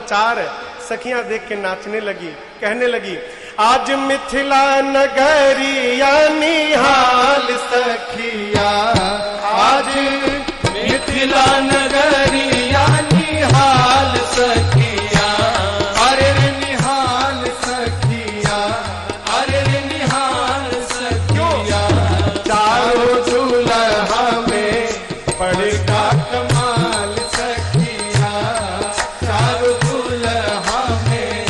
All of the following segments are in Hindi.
समाचार सखियां देख के नाचने लगी, कहने लगी, आज मिथिला नगरिया निहाल सखिया, आज मिथिला नगरिया निहाल सखिया, अरे रे निहाल सखिया, अरे रे निहाल सखिया, चारों दुल्हा में पड़ेगा कमाल सखिया, चारों दुल्हा में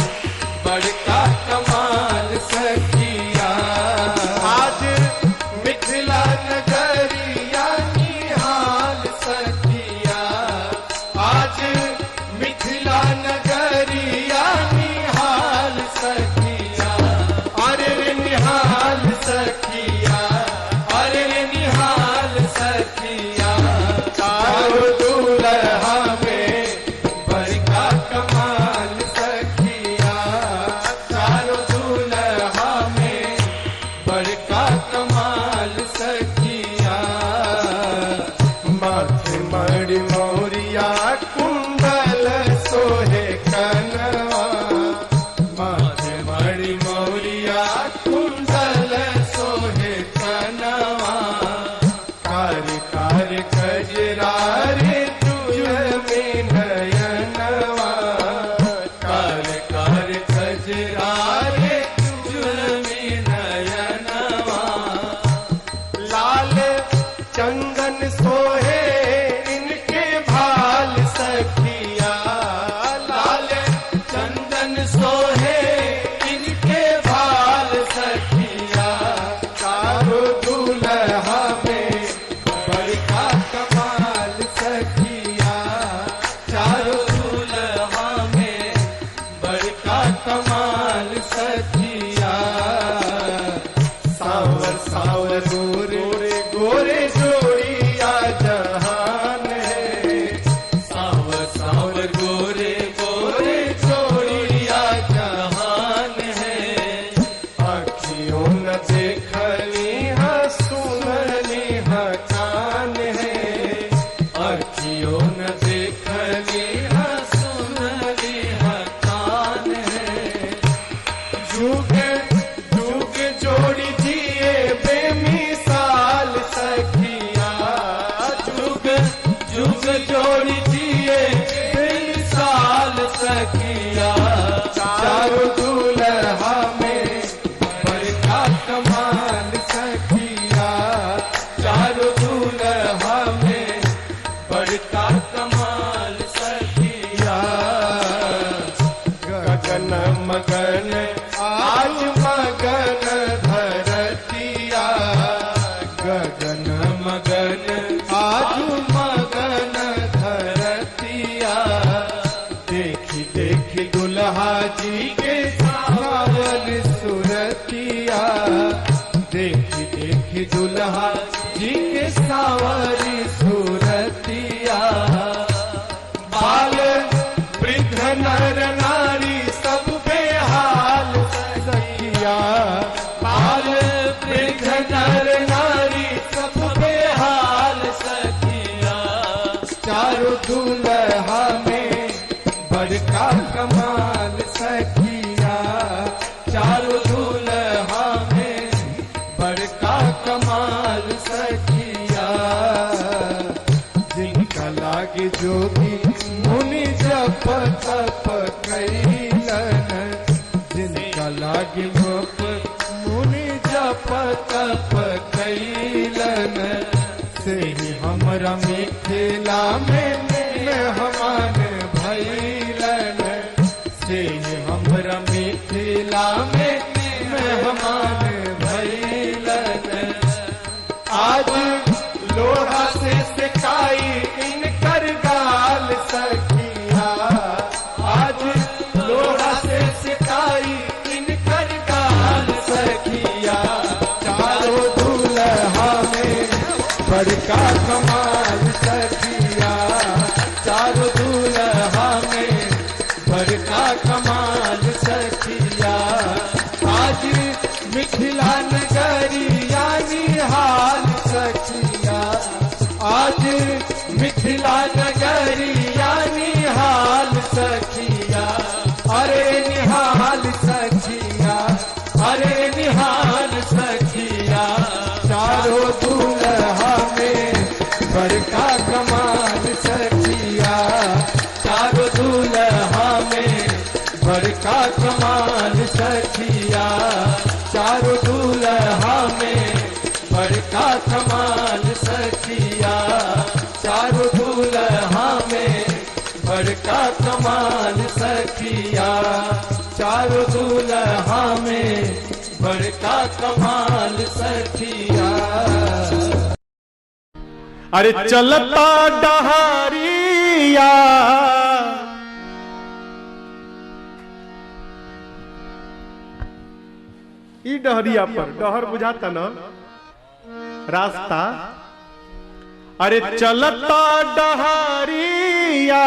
बड़का कमाल सखिया, आज मिथिला नगरिया निहाल सखिया, आज मिथिला नगरिया निहाल सखिया, अरे रे निहाल सखिया, अरे रे निहाल सखिया, चारों दुल्हा में बड़का कमाल सखिया, चारों दुल्हा में बड़का कमाल सखिया, माथे मणि मोरिया कुंडल सोहे कनवा, माथे मणि मोरिया कुंडल सोहे कनवा, कारी कारी कजरारे तुझ में नयनवा, कार कार कजरारे तुझमें नयनवा, लाल चंदन सोहे इनके भाल सखिया, लाल चंदन सोहे इनके भाल सखिया, चारों दुल्हा में बड़का कमाल सखिया, चारों दुल्हा में बड़का कमाल सखिया, सावर सावर गोरे गोरे जोड़िया जहान है, सावर सावर गोरे गोरे जोड़िया जहान है, अखियों न देखली हाँ सुनली हाँ कान है, अखियों न देखली हाँ सुनली हाँ कान है, जुग जुग जोड़ी जिए बेमिसाल सखिया, जुग जुग जोड़ी जिए बेमिसाल सखिया, चारों दुल्हा में बड़का कमाल सखिया, चारों दुल्हा में बड़का कमाल सखिया, गगन मगन आज मगन धरतिया, गगन मगन आज मगन धरतिया, देखी देखी दुल्हा जी के सावर सुरतिया, देखी देखी दुल्हा जी के सावरी सुरतिया, बाल वृद्ध नर नारी सब बेहाल सखिया, बाल वृद्ध नर नारी सब बेहाल सखिया, चारों दुल्हा में बड़का कमाल सखिया, चारों दुल्हा में बड़का कमाल सखिया, जिनका लागे जोगी मुनि जप तप कैलन, जिनका लागे मुख मुनि जप तप कैलन, से ही हमरा मिथिला में मेहमान भैलन, से ही हमरा मिथिला में मेहमान भैलन, आज लोहा से सिकाई इनकर गाल सखिया, आज लोहा से सिकाई इनकर गाल सखिया, चारों दुल्हा में बड़का कमाल सखिया, चारों दुल्हा में बड़का कमाल सखिया, आज मिथिला नगरिया निहाल सखिया, आज मिथिला नगरिया निहाल सखिया, मारे निहाल सखिया चारों दूल्हा में बड़का कमाल सखिया चारों दूल्हा में बड़का कमाल सखिया चारों दूल्हा में बड़का कमाल सखिया चारों दूल्हा में बड़का कमाल सखिया चारों दूल्हा में बड़का कमाल सखिया। अरे चलता डहारिया ई डहरिया पर डहर बुझाता ना रास्ता। अरे चलता डहारिया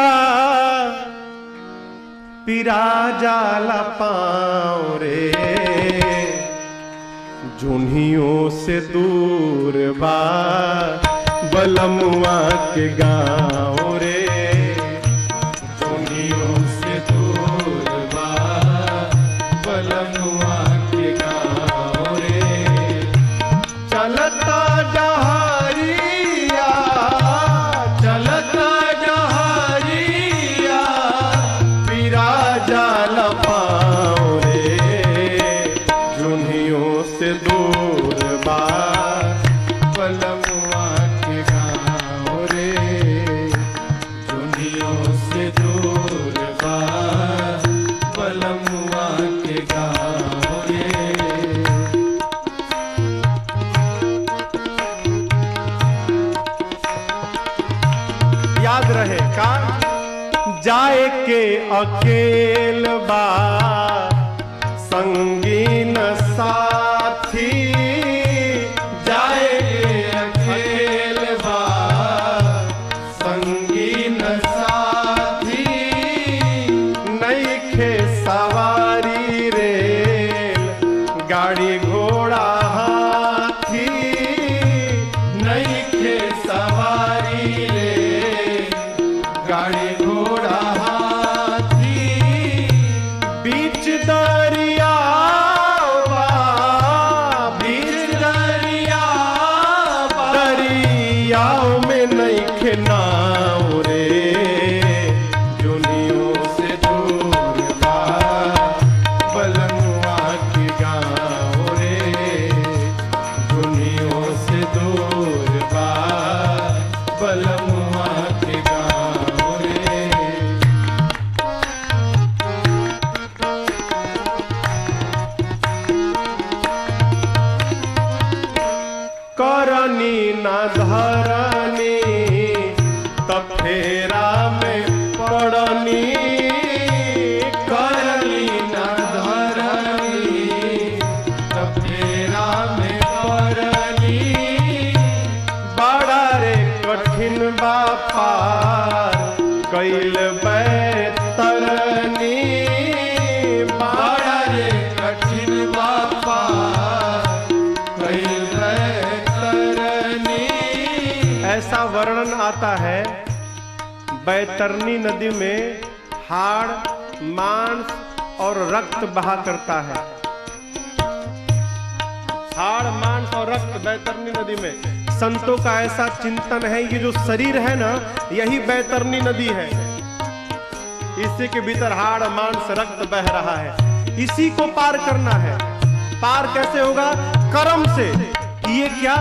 पिरा जाला पाँव रे जुन्हियों से दूर बा बलमुआ के गाँव रे जुन्हियों से दूर बा बलमुआ के गाँव रे। चलता डहारिया चलता डहारिया पिरा जाला पाँव रे जुन्हियों से दूर बा बलमुआ के गाँव रे जुन्हियों से दूर बा बलमुआ के गाँव रे। याद रहे का जाए के अकेल बा संगीन साथी जाए के अकेल बा संगीन साथी नइखे सवारी रेल गाड़ी घोड़ा हाथी नइखे सवारी रेल गाड़ी घोड़ा हाथी बीच दरिया बीच दरिया दरियाओं में नइखे नाव रे जुनियों से दूर बा बलमुआ के गाँव रे जुनियों से दूर बा बलमुआ के गाँव रे। करनी न धरनी तब फेरा में पड़नी करनी न धरनी तब फेरा में पड़नी बड़ा रे कठिन बापार कैल बैतरनी बड़ा रे कठिन बापार कैल बैतरनी। ऐसा वर्णन आता है बैतरनी नदी में हाड़ मांस और रक्त बहा करता है। हाड़ मांस और रक्त बैतरनी नदी में संतों का ऐसा चिंतन है ये जो शरीर है ना यही बैतरनी नदी है। इसी के भीतर हाड़ मांस रक्त बह रहा है इसी को पार करना है। पार कैसे होगा? कर्म से। ये क्या?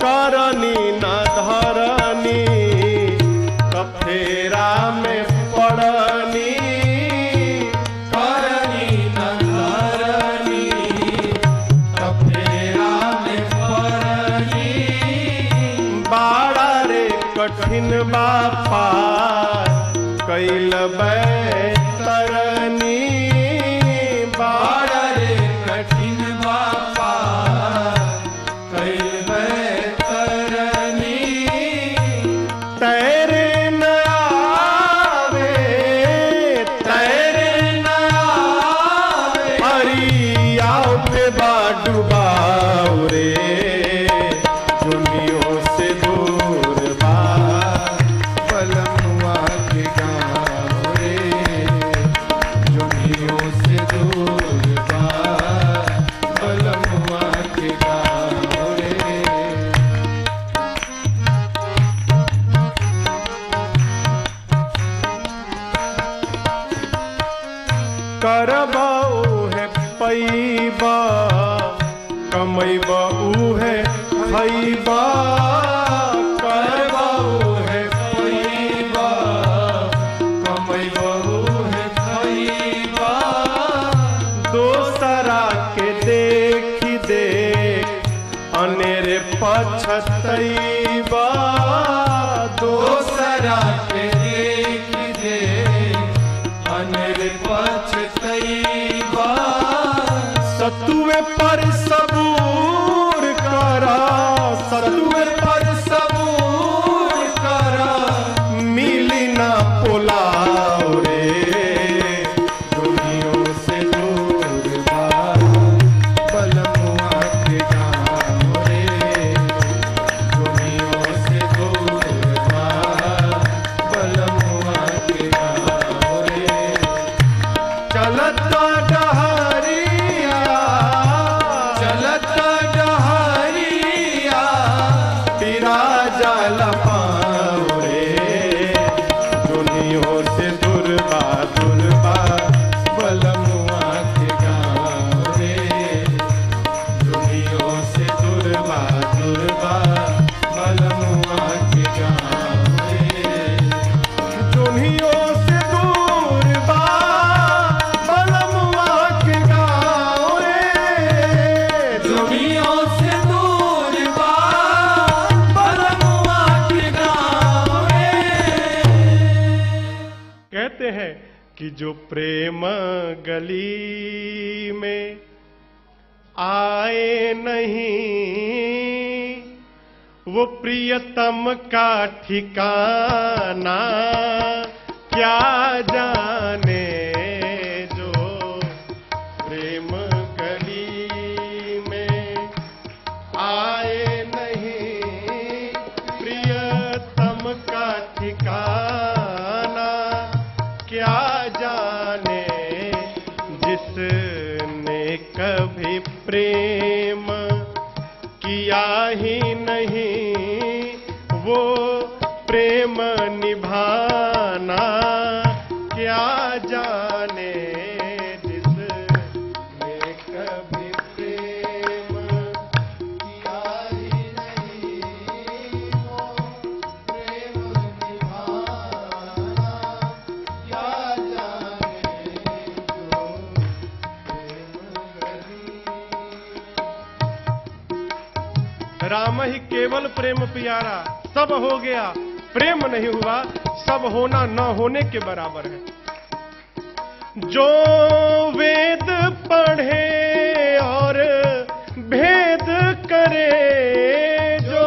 करनी न धरनी कफेरा में पड़नी करनी न धरनी कफेरा में पड़नी बाड़ा रे कठिन बापा कैल बैतरनी बाड़ा रे कठिन बापा कैल बैतरनी तैरे न आवे हरियाओ पे डुबाओ रे दुनियों से दूर बा बलमुआ के गाँव रे करबा उहे पैबा, कमैबा उहे खैबा, करबा उहे पैबा, कमैबा उहे खैबा। दोसरा के देखी देख अनेरे पछतैबा, दोसरा के देखी देख अनेरे पछतैबा। सतुए पर सबूर करा, सतुए पर सबूर करा, मिली ना पुलाव रे। दुनियों से दूर बा बलमुआ के गाँव रे, दुनियों से दूर बा बलमुआ के गाँव रे। चलता डहरिया, चलता डहरिया, तेरा जाल पाँव रे। दुनियों से दुर्बा दुर्बा बलमुआ के गाँव रे, दुनियों से दुर्बा दुर्बा बलमुआ के गाँव रे। दुनियों से दूर बा बलमुआ के गाँव रे, दुनियों से दूर बा बलमुआ के गाँव रे। कहते हैं कि जो प्रेम गली में आए नहीं, वो प्रियतम का ठिकाना क्या जाने। जो प्रेम गली में आए नहीं, प्रियतम का ठिकाना क्या जाने। जिसने कभी प्रेम किया ही नहीं, वो प्रेम निभाना क्या जाने। जिसने कभी प्रेम किया ही नहीं, वो प्रेम निभाना क्या जाने। जो प्रेम गली। राम ही केवल प्रेम प्यारा, सब हो गया प्रेम नहीं हुआ, सब होना न होने के बराबर है। जो वेद पढ़े और भेद करे, जो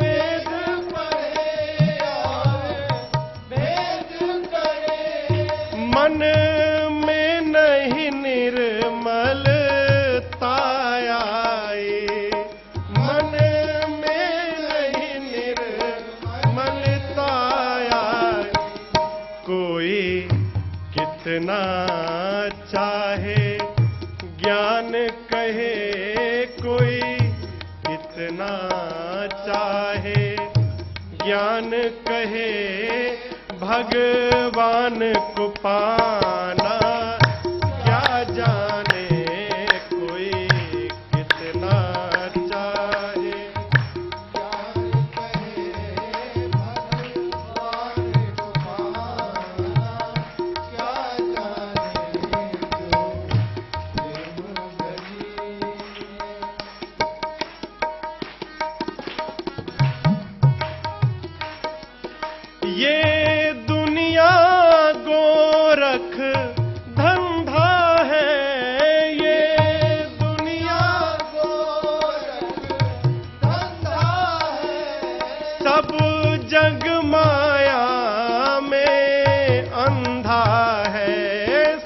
वेद पढ़े और भेद करे, मन में नहीं निर्मलता आए, मन में नहीं निर्मलता आए। कोई कितना चाहे ज्ञान कहे, कोई कितना चाहे ज्ञान कहे, भगवान को पाना क्या जाने। कोई कितना चाहे ज्ञान कहे, भगवान को पाना क्या जाने। जो प्रेम गली। ये दुनिया गोरख धंधा है, ये दुनिया गोरख धंधा है। सब जग माया में अंधा है,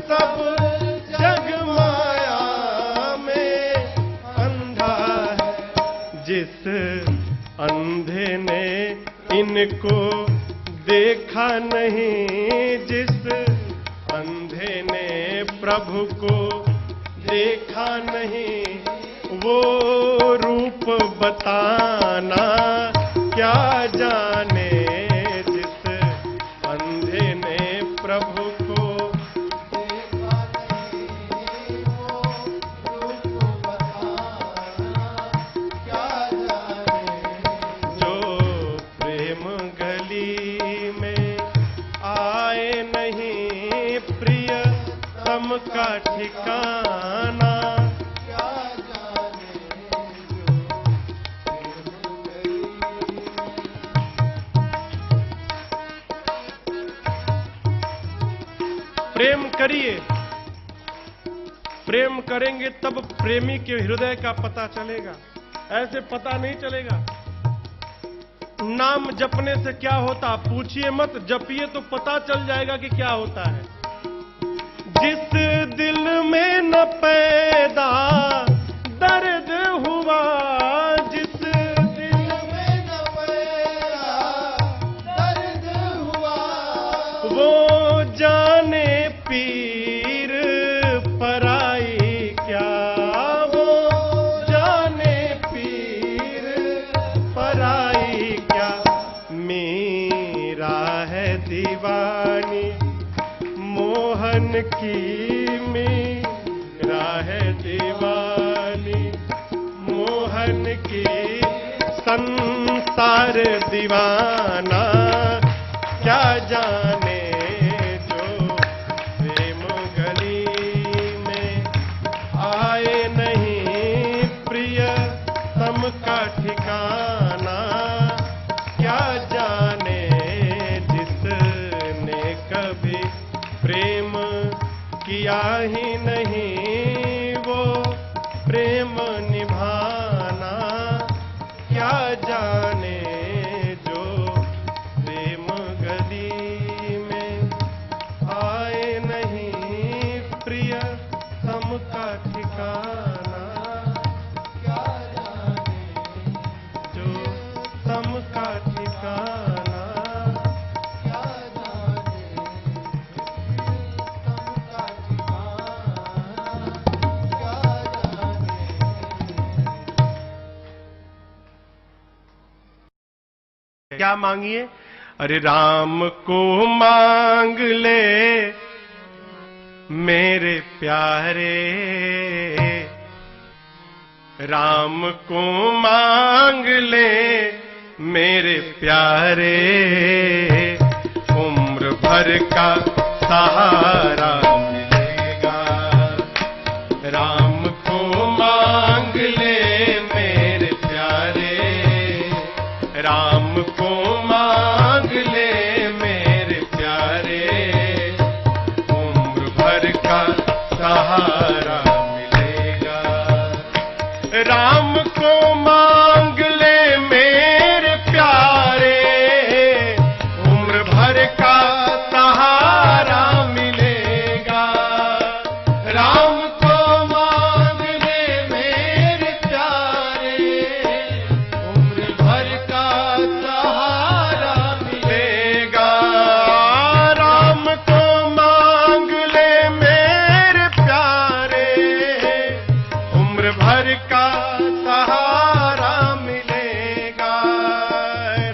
सब जग माया में अंधा है। जिस अंधे ने इनको देखा नहीं, जिस अंधे ने प्रभु को देखा नहीं, वो रूप बताना क्या जाने। जिस अंधे ने प्रभु को देखा तम का ठिकाना। प्रेम करिए, प्रेम करेंगे तब प्रेमी के हृदय का पता चलेगा, ऐसे पता नहीं चलेगा। नाम जपने से क्या होता पूछिए मत, जपिए तो पता चल जाएगा कि क्या होता है। जिस दिल में न पैदा दर्द हुआ, जिस दिल में न पैदा दर्द हुआ, वो जाने पीर पराई क्या, वो जाने पीर पराई क्या। मीरा है दीवानी मोहन की, मीरा है दीवानी मोहन की, संसार दीवाना क्या जाने जो प्रेम गली में आए नहीं प्रिय तम का ठिकाना। क्या जाने जिसने कभी प्रेम किया ही नहीं वो प्रेम निभाना। क्या जाने जो प्रेम गली में आए नहीं प्रिय तम का ठिकाना। क्या जाने जो तम का ठिकाना। क्या जाने तम का ठिकाना। क्या जाने। क्या मांगिए? अरे राम को मांग ले मेरे प्यारे, राम को मांग ले मेरे प्यारे, उम्र भर का सहारा मिलेगा। राम को मांग ले मेरे प्यारे, राम को मांग ले मेरे प्यारे, उम्र भर का सहारा मिलेगा। राम को मांग ले मेरे प्यारे, उम्र भर का सहारा मिलेगा। राम को मांग ले मेरे प्यारे, उम्र भर का सहारा मिलेगा। राम को मांग ले मेरे प्यारे, उम्र भर का सहारा मिलेगा।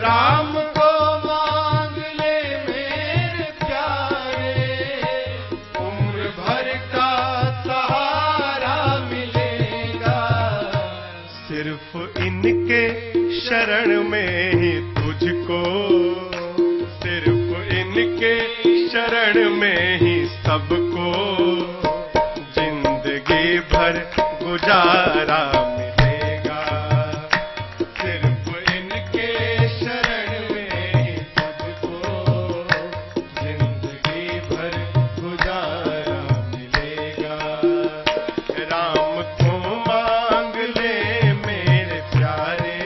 राम को मांग ले मेरे प्यारे, उम्र भर का सहारा मिलेगा। सिर्फ इनके शरण में ही तुझको, सिर्फ इनके शरण में ही सबको जिंदगी भर गुजारा मिलेगा। सिर्फ इनके शरण में ही तुझको जिंदगी भर गुजारा मिलेगा। राम को मांग ले मेरे प्यारे,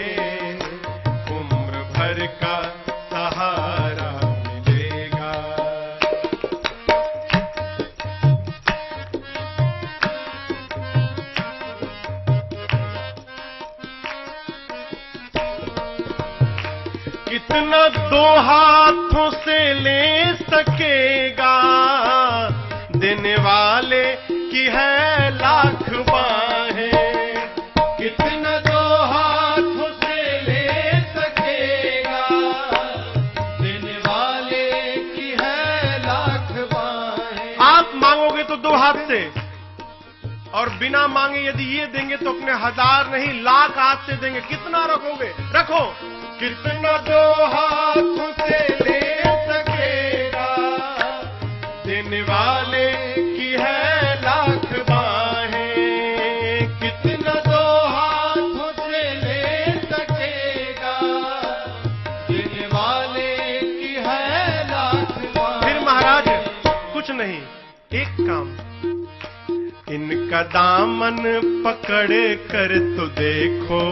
उम्र भर का सहारा मिलेगा। कितना दो हाथों से ले सकेगा, देने वाले की है लाख बाहें। कितना दो हाथों से ले सकेगा, देने वाले की है लाख बाहें। आप मांगोगे तो दो हाथ से, और बिना मांगे यदि ये देंगे तो अपने 1000 नहीं लाख हाथ से देंगे। कितना रखोगे? रखो। कितना दो हाथों से ले सकेगा, देने वाले की है एक काम, इनका दामन पकड़ कर तो देखो,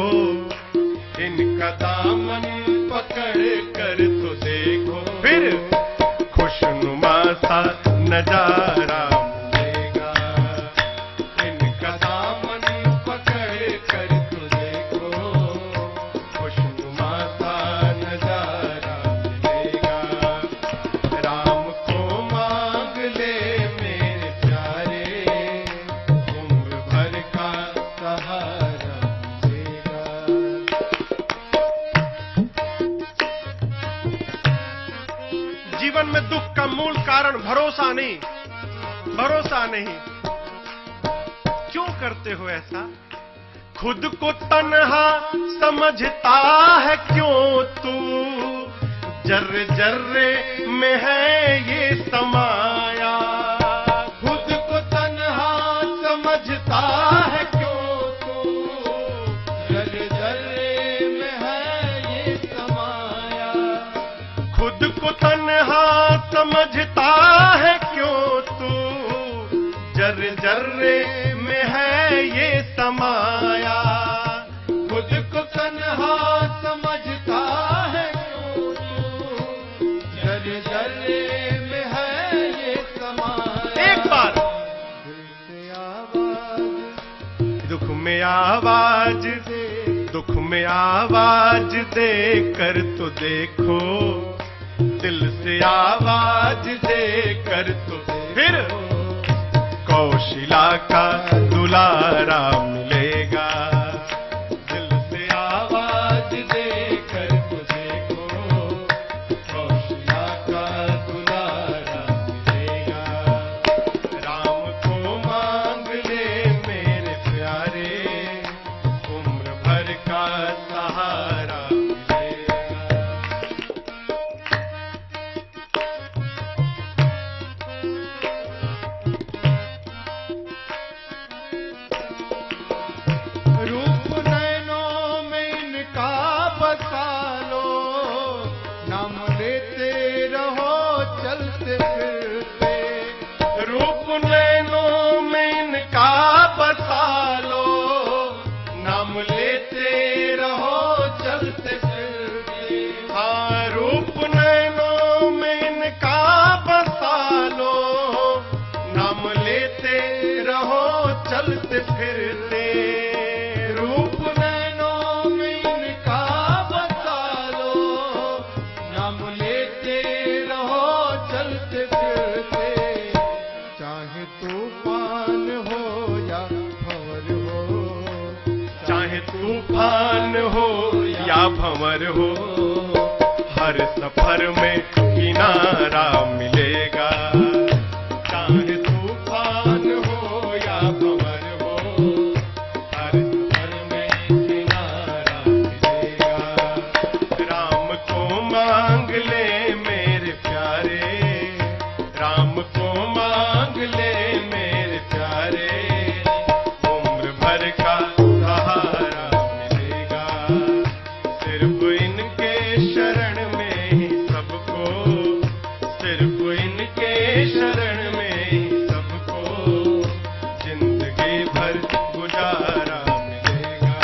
इनका दामन पकड़ कर तो देखो, फिर खुशनुमा सा नजारा मिलेगा। इनका दामन पकड़ कर तो देखो, खुशनुमा सा नजारा मिलेगा। राम को मांग ले मेरे प्यारे, उम्र भर का सहारा मिलेगा। जीवन में दुख का मूल कारण भरोसा नहीं, भरोसा नहीं। क्यों करते हो ऐसा? खुद को तन्हा समझता है क्यों तू, जर्रे जर्रे में है ये समाया। खुद को तन्हा समझता है क्यों तू, जर्रे जर्रे में है ये समाया। खुद को तन्हा समझता है क्यों तू, जर्रे जर्रे में है ये समाया। खुद को तन्हा समझता है क्यों तू, जर्रे जर्रे में है ये समाया। एक बार दुख में आवाज दे, दुख में आवाज दे कर तो देखो, दिल से आवाज दे कर तो, फिर कौशिला का दुलारा मिलेगा। दिल से आवाज दे कर तो देखो, कौशिला का दुलारा मिलेगा। राम को मांग ले मेरे प्यारे, उम्र भर का सहारा मिलेगा। रूप नैनों में इनका बसा लो, नाम लेते रहो चलते फिरते। रूप नैनों में इनका बसा लो, नाम लेते रहो चलते फिरते। हाँ, रूप नैनों में इनका बसा लो, नाम लेते रहो चलते फिरते। रूप नैनों में इनका बसा लो, नाम लेते रहो चलते फिरते। चाहे तूफान हो या भंवर हो, चाहे तूफान हो या भंवर हो, हर सफर में किनारा मिलेगा। चाहे तूफान हो या भंवर हो, हर सफर में किनारा मिलेगा। राम को मांग ले मेरे प्यारे, राम को मांग ले मेरे प्यारे, उम्र भर का सहारा मिलेगा। सिर्फ इनके शरण में ही सबको, सिर्फ इनके शरण में ही सबको, जिंदगी भर गुजारा मिलेगा।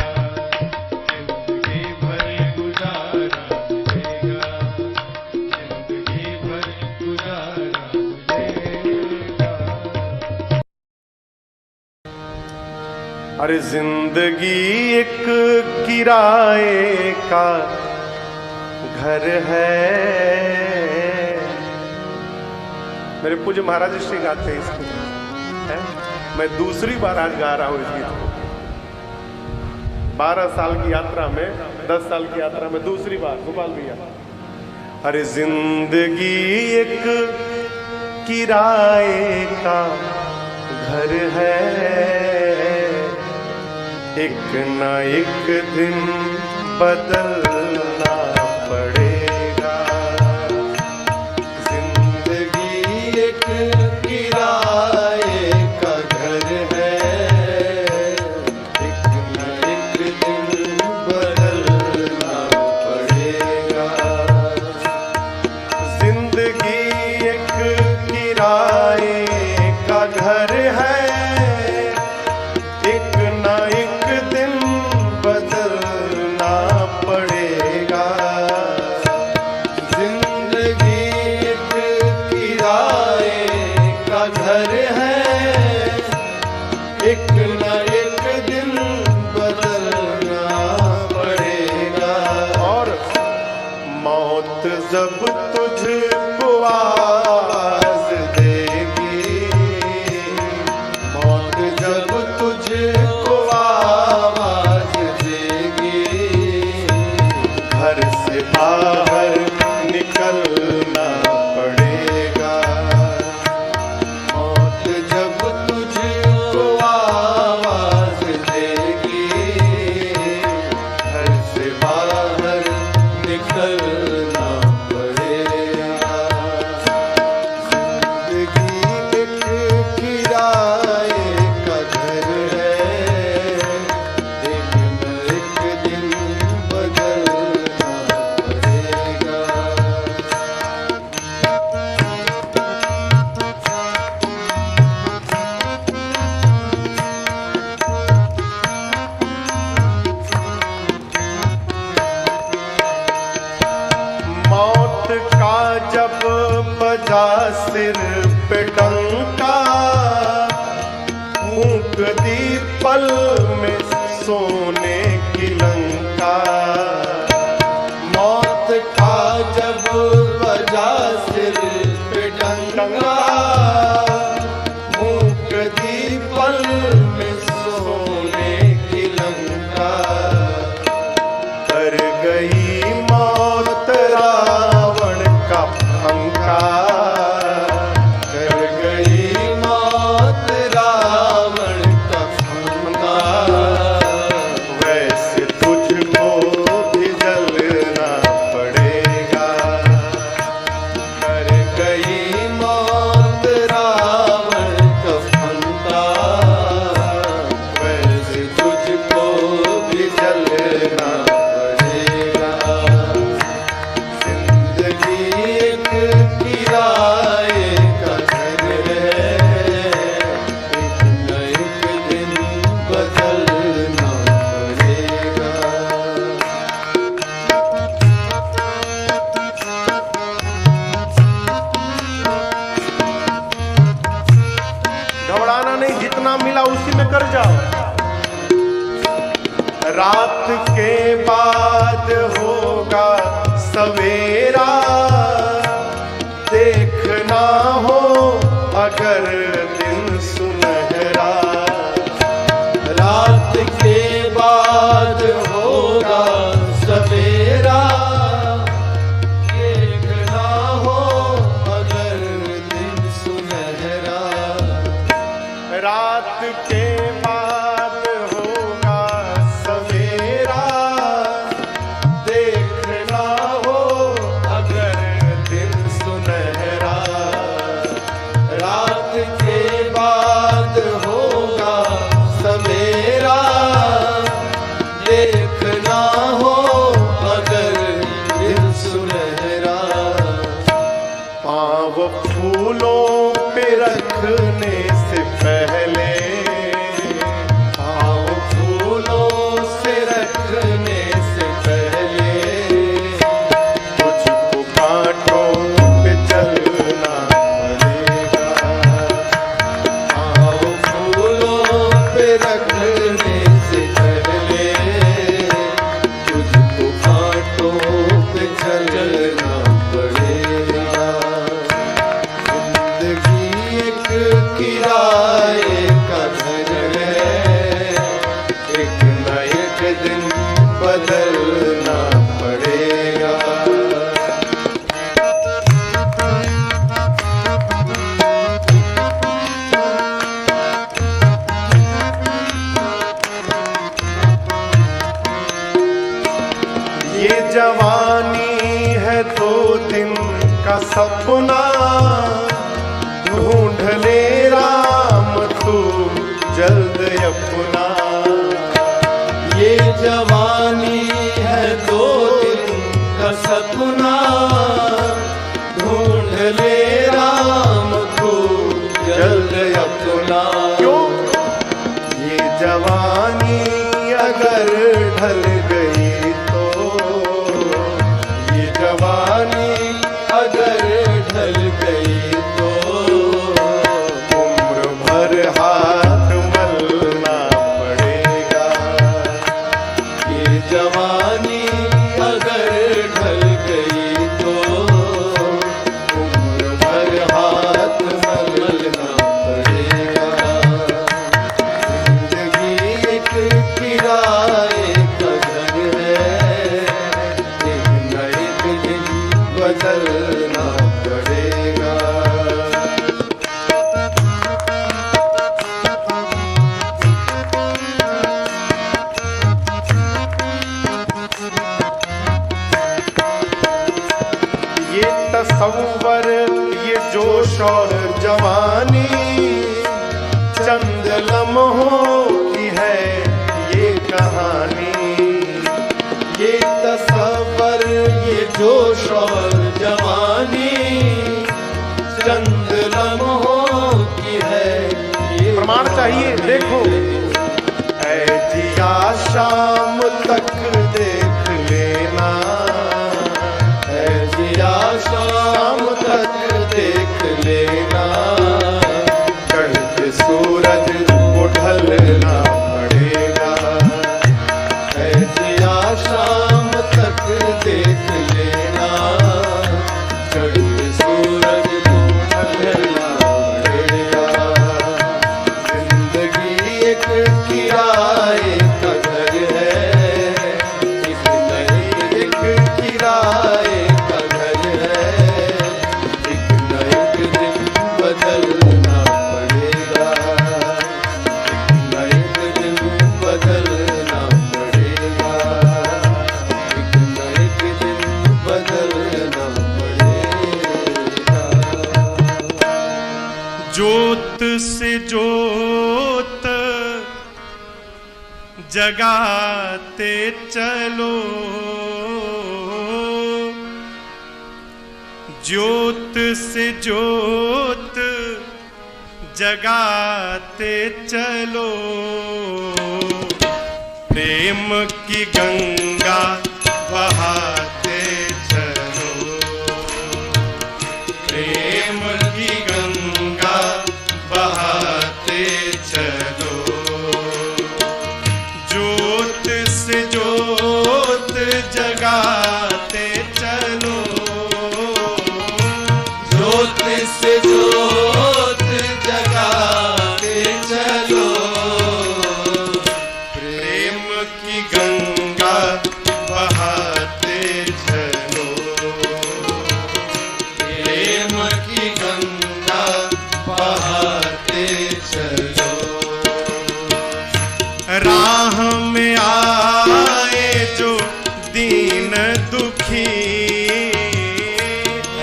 जिंदगी भर गुजारा मिलेगा, जिंदगी भर गुजारा मिलेगा। अरे जिंदगी एक किराए का घर है। मेरे पूज्य महाराज श्री गाते हैं इसको, है? मैं दूसरी बार आज गा रहा हूं इस गीत को। 12 साल की यात्रा में, 10 साल की यात्रा में दूसरी बार। गोपाल भैया, अरे जिंदगी एक किराए का घर है, एक न एक दिन बदलना पड़ेगा। जिंदगी एक किराए का घर है, एक न एक दिन बदलना पड़ेगा। जिंदगी एक किराए घर है, एक न एक दिन बदलना पड़ेगा। और मौत जब तुझको आवाज देगी, मौत जब तुझको आवाज देगी, घर से बाहर निकलना पड़ेगा। मौत जब तुझको आवाज देगी, घर से बाहर निकलना पड़ेगा। जिंदगी एक किराए का घर है, एक न एक दिन बदलना पड़ेगा। मौत का जब बजा सिर पे डंका, फूंक दी पल में सोने की लंका। मौत का जब बजा सिर पे डंका, फूंक दी पल में सोने की लंका। कर गई मौत रावण का पंखा, कर गई मौत रावण का पंखा। वैसे तुझको भी जलना पड़ेगा। कर गई मौत रावण का पंखा, वैसे तुझको भी जलना पड़ेगा। जिंदगी एक किराए का घर है, एक न एक दिन बदलना पड़ेगा। घबराना नहीं, जितना मिला उसी में कर जाओ। रात के बाद होगा सवेरा, देखना हो अगर दिन सुनहरा। रात के बाद होगा सवेरा, देखना हो अगर दिन सुनहरा। रात के बाद होगा सवेरा, देखना हो अगर दिन सुनहरा। रात के बाद होगा सवेरा, देखना हो अगर दिन सुनहरा। पाँव फूलों पे रखने से पहले, पाँव फूलों से रखने से पहले, तुझको कांटों पे चलना पड़ेगा। पाँव फूलों पे रखने से पहले, तुझको कांटों पे चलना पड़ेगा। जिंदगी एक किराए का घर है, एक न एक दिन बदलना पड़ेगा। ये जवानी है 2 दिन का सपना, ढूंढ ले राम तू जल्द अपना। ये जवानी है 2 दिन का सपना, ढूंढ ले राम को जल्द अपना। क्यों? ये जवानी अगर ढल गई तो, ये जवानी अगर ढल गई तो, प्रमाण चाहिए, देखो। ऐ जिया शाम तक देख लेना, ऐ जिया शाम तक देख लेना, चढ़ते सूरज को ढलना पड़ेगा। ऐ जिया शाम तक देख लेना, चढ़ते सूरज को ढलना पड़ेगा। जिंदगी एक किराए का घर है, एक नहीं एक किराए का घर है, एक न एक दिन बदलना पड़ेगा, एक न एक दिन बदलना पड़ेगा, एक न एक दिन बदलना पड़ेगा। ज्योत से ज्योत जगाते चलो, ज्योत से ज्योत जगाते चलो, प्रेम की गंगा बहाते चलो, प्रेम की गंगा बहाते चलो, ज्योत से ज्योत जगाते चलो, ज्योत से ज्योत जगाते चलो, प्रेम की गंगा बहाते चलो, प्रेम की गंगा बहाते चलो। राह में आए जो दीन दुखी,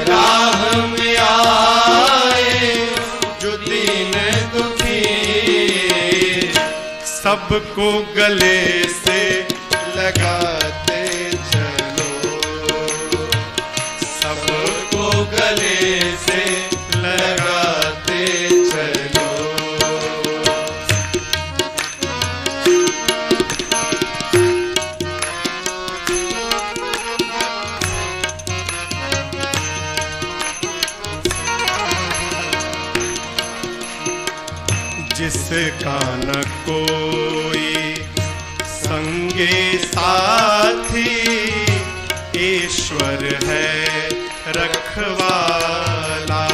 राह में आए जो दीन दुखी, सबको गले से लगाते चलो, सबको गले से लगाते चलो। जिसका न कोई संगे साथी, ईश्वर है रखवाला,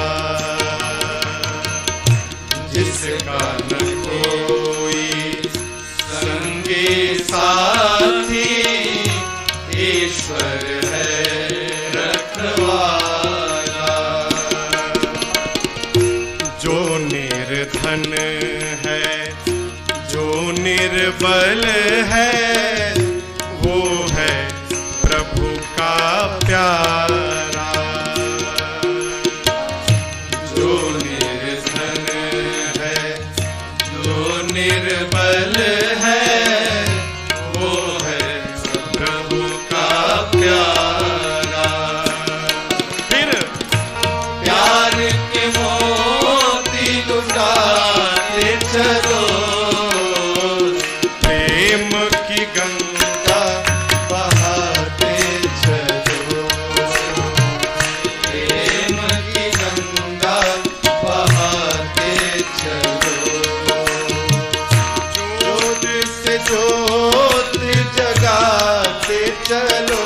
जिसका न कोई संगे साथी, ईश्वर है रखवाला, जो निर्धन है जो निर्बल है, वो है प्रभु का प्यारा, जो निर्धन है जो निर्बल है, वो है प्रभु का प्यारा। फिर प्यार के मोती लुटाते चलो, प्रेम की गंगा बहाते चलो, प्रेम की गंगा बहाते चलो, ज्योत से ज्योत जगाते चलो,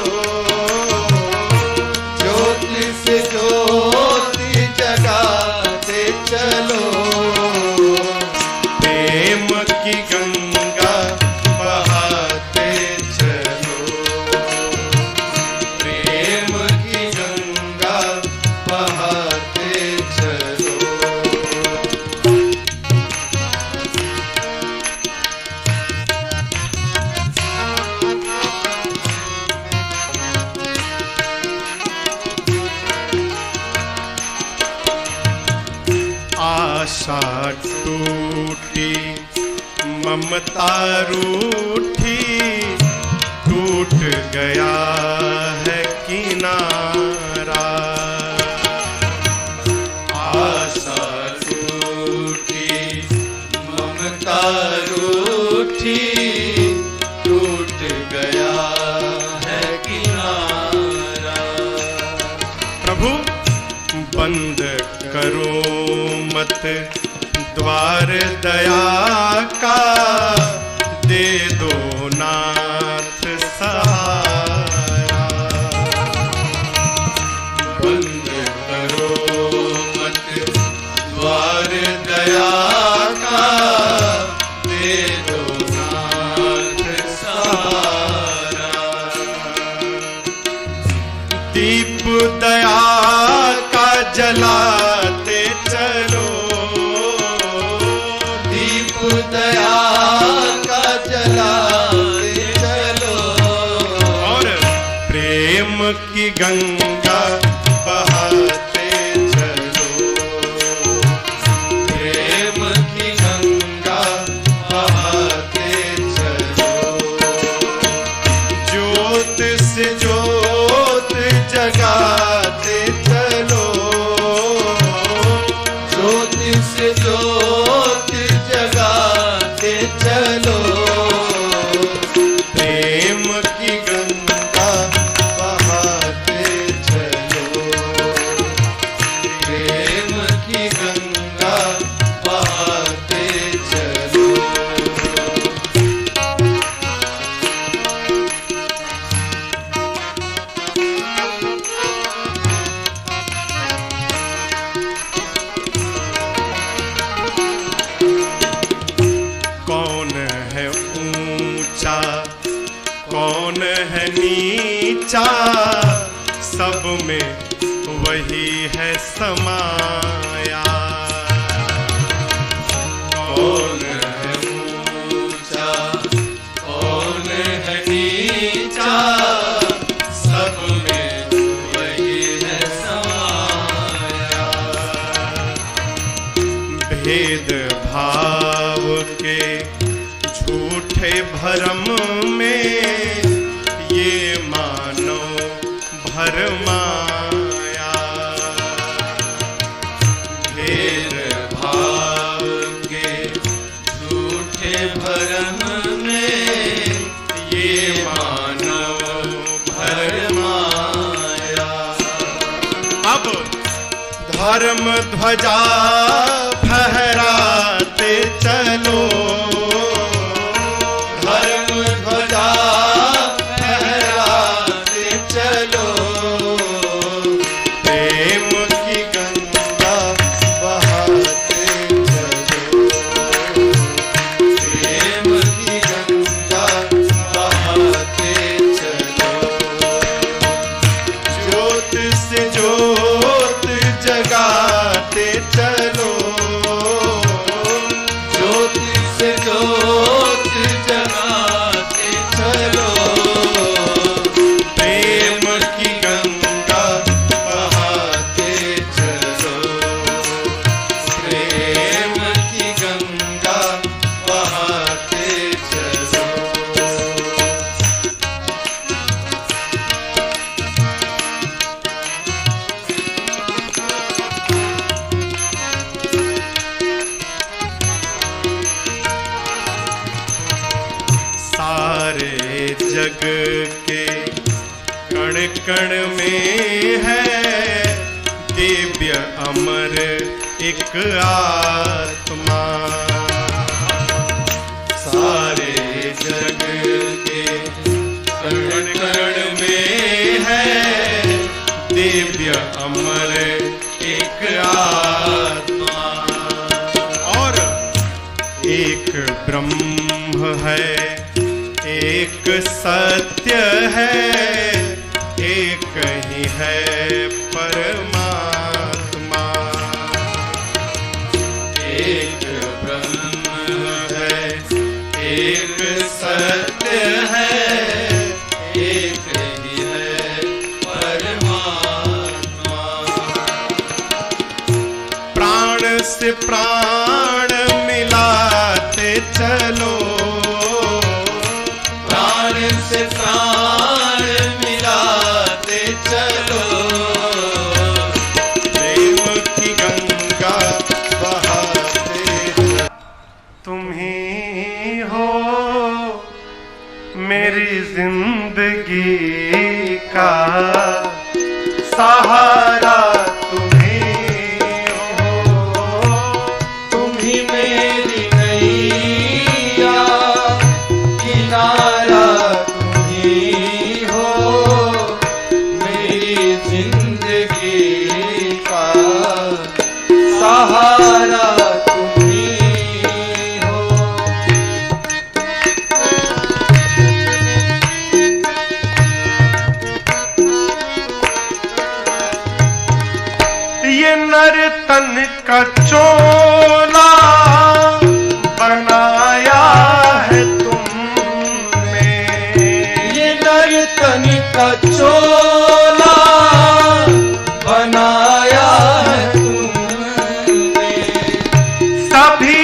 ज्योत से ज्योत जगाते चलो, प्रेम की गंगा बहाते चलो, प्रेम की गंगा बहाते चलो। आशा टूटी ममता रूठी, टूट गया है किनारा, आशा टूटी ममता रूठी टूट गया है किनारा। प्रभु बंद करो मत द्वार दया का, दे दो नाथ सहारा। बंद करो मत द्वार दया का, दे दो नाथ सहारा। दीप दया का जलाते चलो, दीप दया का जलाते चलो। और प्रेम की गंगा बहाते चलो, प्रेम की गंगा बहाते चलो। ज्योत से ज्योत जगाते चलो, ज्योति से ज्योति जगाते चलो। प्रेम की गंगा बहाते चलो, प्रेम की गंगा बहाते चलो। कौन है ऊंचा कौन है नीचा, सब में वही है समाया। कौन है ऊंचा कौन है नीचा, सब में वही है समाया। भेद भाव के झूठे भरम में ये मानो भरमाया। भेद भाव के झूठे भरम में ये मानव भरमाया। अब धर्म ध्वजा फहराते चलो, धर्म ध्वजा फहराते चलो। प्रेम की गंगा बहाते चलो, प्रेम की गंगा बहाते चलो। ज्योत से ज्योत जगाते चलो, ज्योति से ज्योति जगाते चलो। प्रेम की गंगा बहाते चलो, प्रेम की गंगा बहाते चलो। सारे जग के कण कण में है दिव्य अमर एक आत्मा। सारे जग के कण कण में है दिव्य अमर एक आत्मा। और एक ब्रह्म है, एक सत्य है, एक ही है परमात्मा। एक ब्रह्म है, एक सत्य है, एक ही है परमात्मा। प्राण से प्राण मिलाते चलो, प्राण से प्राण मिलाते चलो। प्रेम की गंगा बहाते चलो। तुम ही जिंदगी का सहारा तुम्ही हो, तुम्ही मेरी नैया, किनारा तुम्ही हो, मेरी जिंदगी का सहारा तुम्ही हो। ये नर्तन का चोला बनाया है तुमने, ये नर्तन का चोला बनाया है तुमने, सभी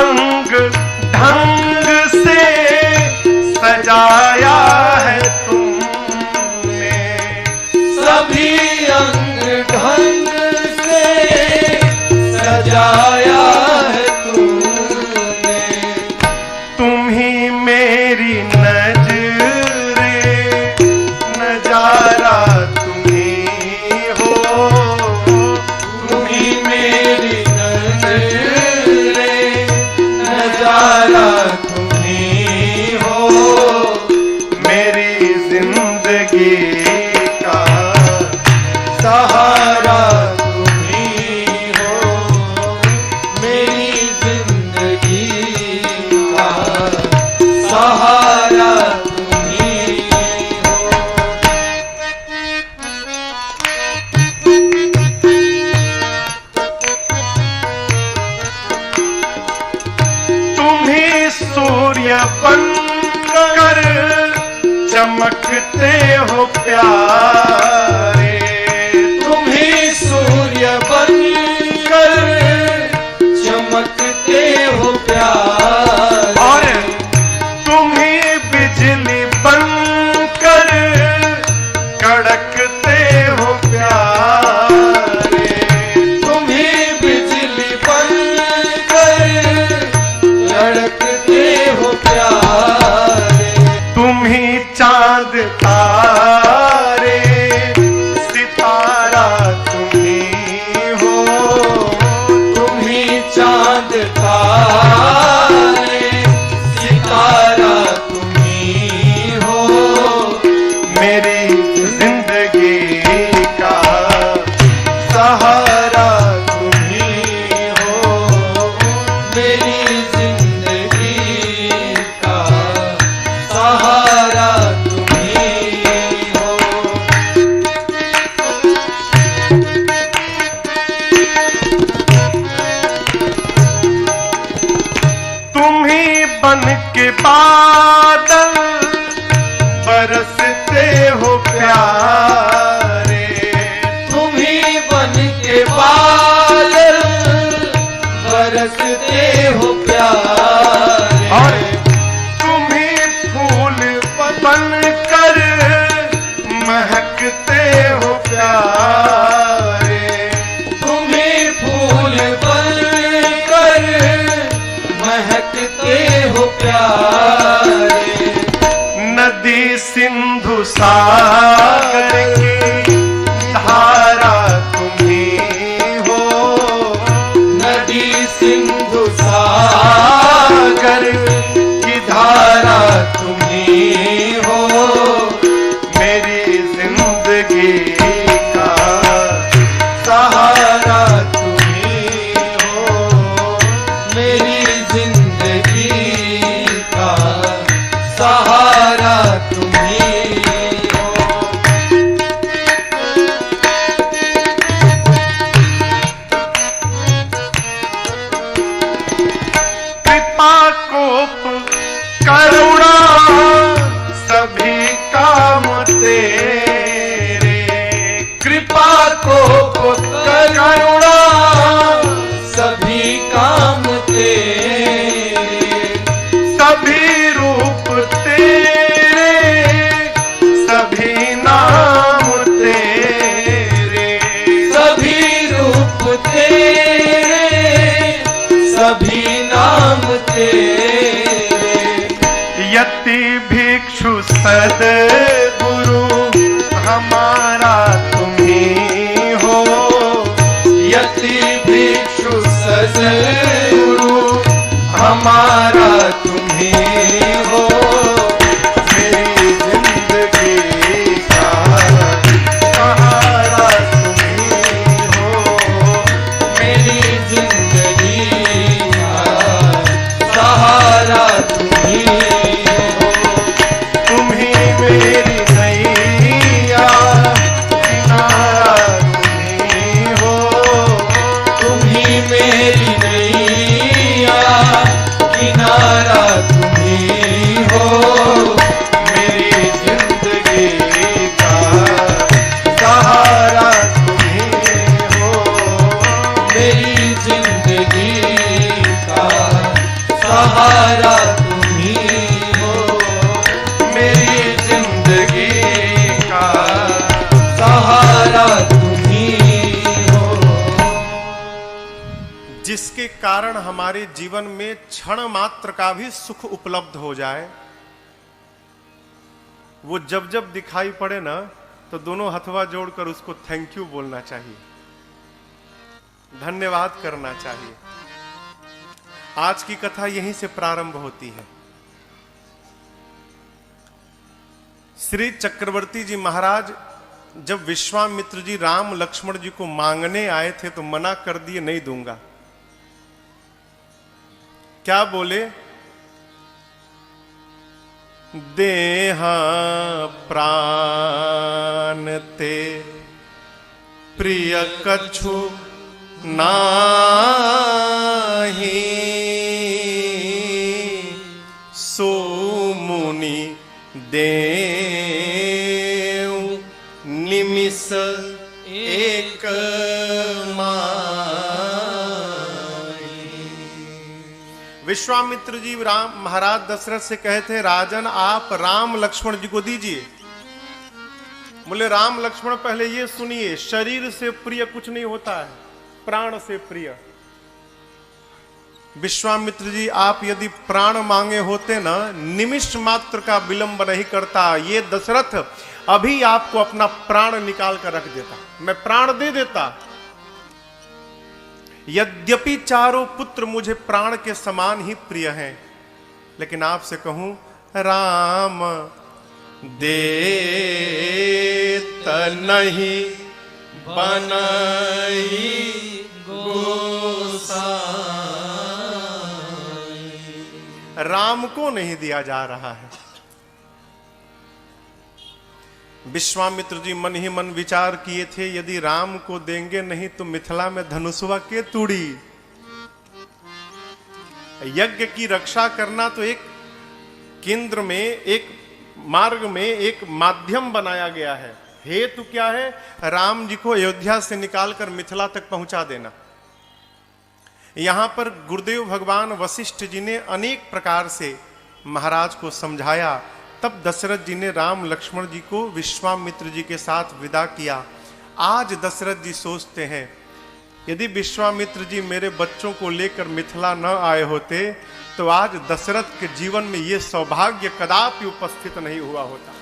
अंग ढंग से सजाया है तुमने, सभी अंग ढंग से सजाया है तुमने, तुम ही मेरी नजरे, नजारा तुम्ही हो, तुम ही मेरी नजरे, नजारा तुम्ही हो, मेरी जिंदगी का सहारा तुम्ही हो, मेरी जिंदगी का सहारा तुम्ही हो। तुम्ही सूर्य बनकर चमकते हो प्यारे, तुम्ही सूर्य बनकर चमकते हो प्यारे, और तुम्ही बिजली बनकर कड़कते हो प्यारे, तुम्ही बिजली बनकर लड़कते हो प्यारे, तुम्ही चांद तारे सितारा तुम्ही हो, तुम्ही चांद तारे सितारा तुम्ही हो, मेरी जिंदगी का सहारा तुम्ही हो, मेरी जिंदगी का सहारा तुम्ही हो। तुम्ही बन के बादल बरसते हो प्यारे, तुम्ही बन के बादल बरसते हो प्यारे, और तुम्ही फूल बनकर महकते हो प्यारे, तुम्ही फूल बनकर महकते हो प्यारे, नदी सिंधु सागर की धारा तुम्ही हो, नदी सिंधु सागर की धारा तुम्ही हो, मेरी जिंदगी का सहारा तुम्ही हो, मेरी जिंदगी का सहारा तुम्ही हो। कृपा कोप करुणा सभी काम तेरे, कृपा को करुणा सभी काम तेरे, सभी रूप तेरे, सभी नाम तेरे, सभी रूप तेरे, सभी नाम तेरे, यति भिक्षु सद्गुरु हमारा तुम ही हो। यति भिक्षु सद्गुरु हमारा तुम ही हो। मेरी जिंदगी का सहारा तुम ही हो। मेरी जिंदगी का सहारा तुम ही हो। तुम ही मेरी नैया किनारा तुम ही हो। तुम ही मेरी नैया किनारा तुम ही हो। मेरी जिंदगी का सहारा तुम ही हो। मेरी जिंदगी का सहारा तुम ही हो। मेरी जिंदगी का सहारा तुम ही हो। जिसके कारण हमारे जीवन में क्षण मात्र का भी सुख उपलब्ध हो जाए, वो जब जब दिखाई पड़े ना तो दोनों हथवा जोड़कर उसको थैंक यू बोलना चाहिए, धन्यवाद करना चाहिए। आज की कथा यहीं से प्रारंभ होती है। श्री चक्रवर्ती जी महाराज जब विश्वामित्र जी राम लक्ष्मण जी को मांगने आए थे तो मना कर दिए, नहीं दूंगा। क्या बोले? देहा प्राण ते प्रिय कछु नाही, सो मुनि देव निमिष एक विश्वामित्र जी राम महाराज दशरथ से कहे थे, राजन आप राम लक्ष्मण जी को दीजिए। बोले राम लक्ष्मण पहले ये सुनिए, शरीर से प्रिय कुछ नहीं होता है, प्राण से प्रिय। विश्वामित्र जी आप यदि प्राण मांगे होते ना, निमिष मात्र का विलंब नहीं करता, ये दशरथ अभी आपको अपना प्राण निकाल कर रख देता, मैं प्राण दे देता। यद्यपि चारों पुत्र मुझे प्राण के समान ही प्रिय हैं, लेकिन आपसे कहूं राम देत नहीं बनई गोसाई। राम को नहीं दिया जा रहा है। विश्वामित्र जी मन ही मन विचार किए थे, यदि राम को देंगे नहीं तो मिथिला में धनुषवा के तूड़ी। यज्ञ की रक्षा करना तो एक केंद्र में, एक मार्ग में, एक माध्यम बनाया गया है। हेतु क्या है? राम जी को अयोध्या से निकालकर मिथिला तक पहुंचा देना। यहां पर गुरुदेव भगवान वशिष्ठ जी ने अनेक प्रकार से महाराज को समझाया। तब दशरथ जी ने राम लक्ष्मण जी को विश्वामित्र जी के साथ विदा किया। आज दशरथ जी सोचते हैं, यदि विश्वामित्र जी मेरे बच्चों को लेकर मिथिला न आए होते तो आज दशरथ के जीवन में यह सौभाग्य कदापि उपस्थित नहीं हुआ होता।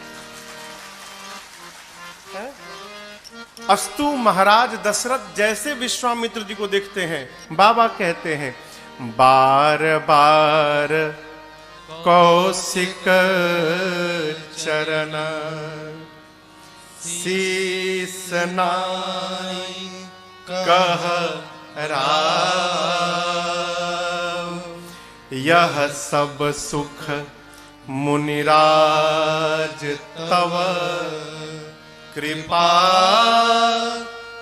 अस्तु महाराज दशरथ जैसे विश्वामित्र जी को देखते हैं, बाबा कहते हैं, बार बार कौशिक चरण शीस नाई कह राम, यह सब सुख मुनिराज तव कृपा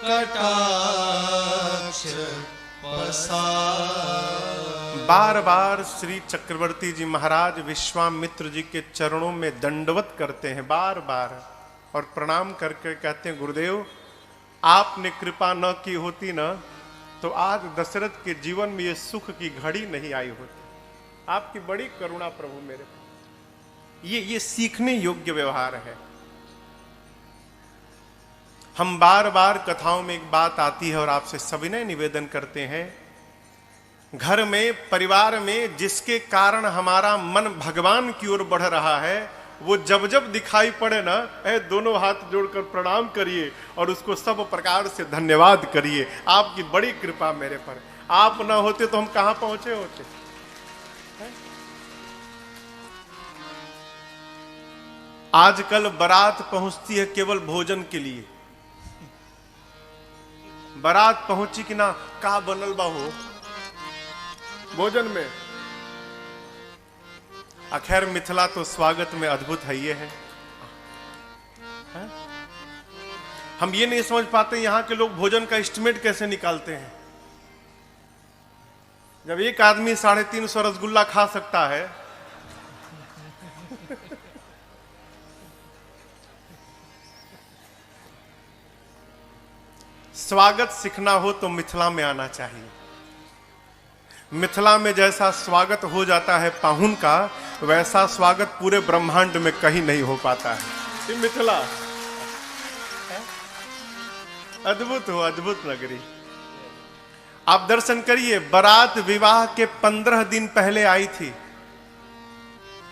कटाक्ष पसार। बार बार श्री चक्रवर्ती जी महाराज विश्वामित्र जी के चरणों में दंडवत करते हैं, बार बार, और प्रणाम करके कहते हैं, गुरुदेव आपने कृपा न की होती ना तो आज दशरथ के जीवन में ये सुख की घड़ी नहीं आई होती। आपकी बड़ी करुणा प्रभु मेरे पर। ये सीखने योग्य व्यवहार है। हम बार बार कथाओं में एक बात आती है और आपसे सविनय निवेदन करते हैं, घर में, परिवार में जिसके कारण हमारा मन भगवान की ओर बढ़ रहा है, वो जब जब दिखाई पड़े ना, दोनों हाथ जोड़कर प्रणाम करिए और उसको सब प्रकार से धन्यवाद करिए। आपकी बड़ी कृपा मेरे पर, आप ना होते तो हम कहां पहुंचे होते। आजकल बारात पहुंचती है केवल भोजन के लिए। बारात पहुंची कि ना, का बनल बा हो भोजन में। अखैर मिथिला तो स्वागत में अद्भुत है, ये है। हम ये नहीं समझ पाते यहां के लोग भोजन का एस्टिमेट कैसे निकालते हैं। जब एक आदमी 350 रसगुल्ला खा सकता है, स्वागत सीखना हो तो मिथिला में आना चाहिए। मिथिला में जैसा स्वागत हो जाता है पाहुन का, वैसा स्वागत पूरे ब्रह्मांड में कहीं नहीं हो पाता है। ये मिथिला अद्भुत हो, अद्भुत नगरी। आप दर्शन करिए, बारात विवाह के 15 दिन पहले आई थी,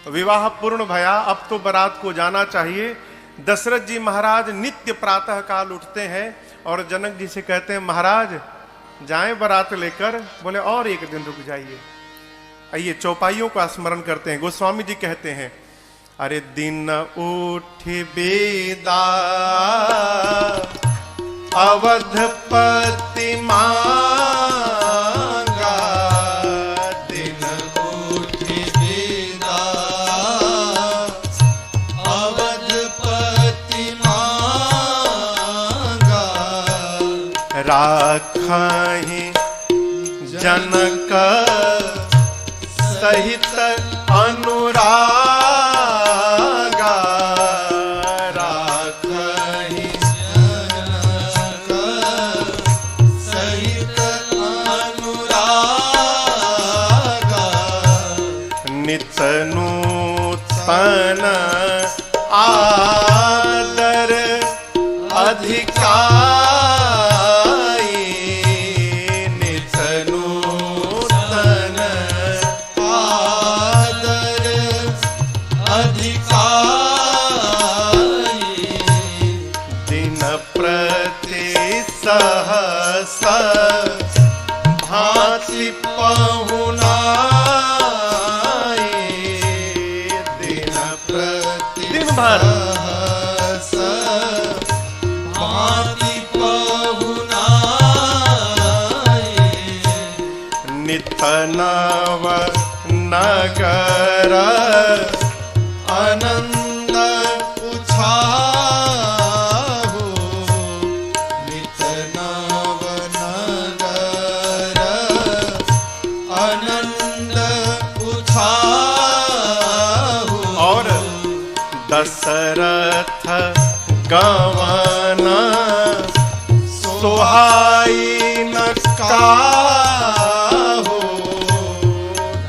विवाह पूर्ण भया, अब तो बारात को जाना चाहिए। दशरथ जी महाराज नित्य प्रातः काल उठते हैं और जनक जी से कहते हैं, महाराज जाएं बारात लेकर। बोले और एक दिन रुक जाइए। आइए चौपाइयों का स्मरण करते हैं। गोस्वामी जी कहते हैं, अरे दिन उठ बेदा अवधपति मांगा, दिन उठ बेदा अवधपति मांगा, राखहि जनक सहित अनुरागा, राखहि जनक सहित अनुरागा, नित नूतन आदर अधिकार, सहस भांति पहुनाए, दिन प्रति दिन भर भांति पहुनाए, नित नव नगर आनंद उछाहु, नित नव नगर आनंद उछाहु, और दशरथ गवन सोहाई न काहू,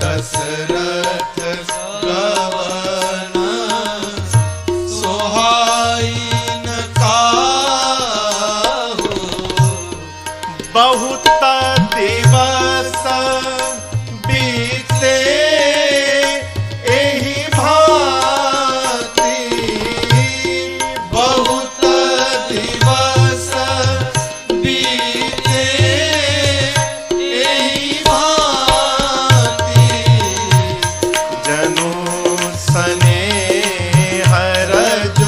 दशरथ गवन सोहाई न काहू, बहुत दिवस बीते एहि भांति, बहुत दिवस बीते एहि भांति, जनु स्नेह रज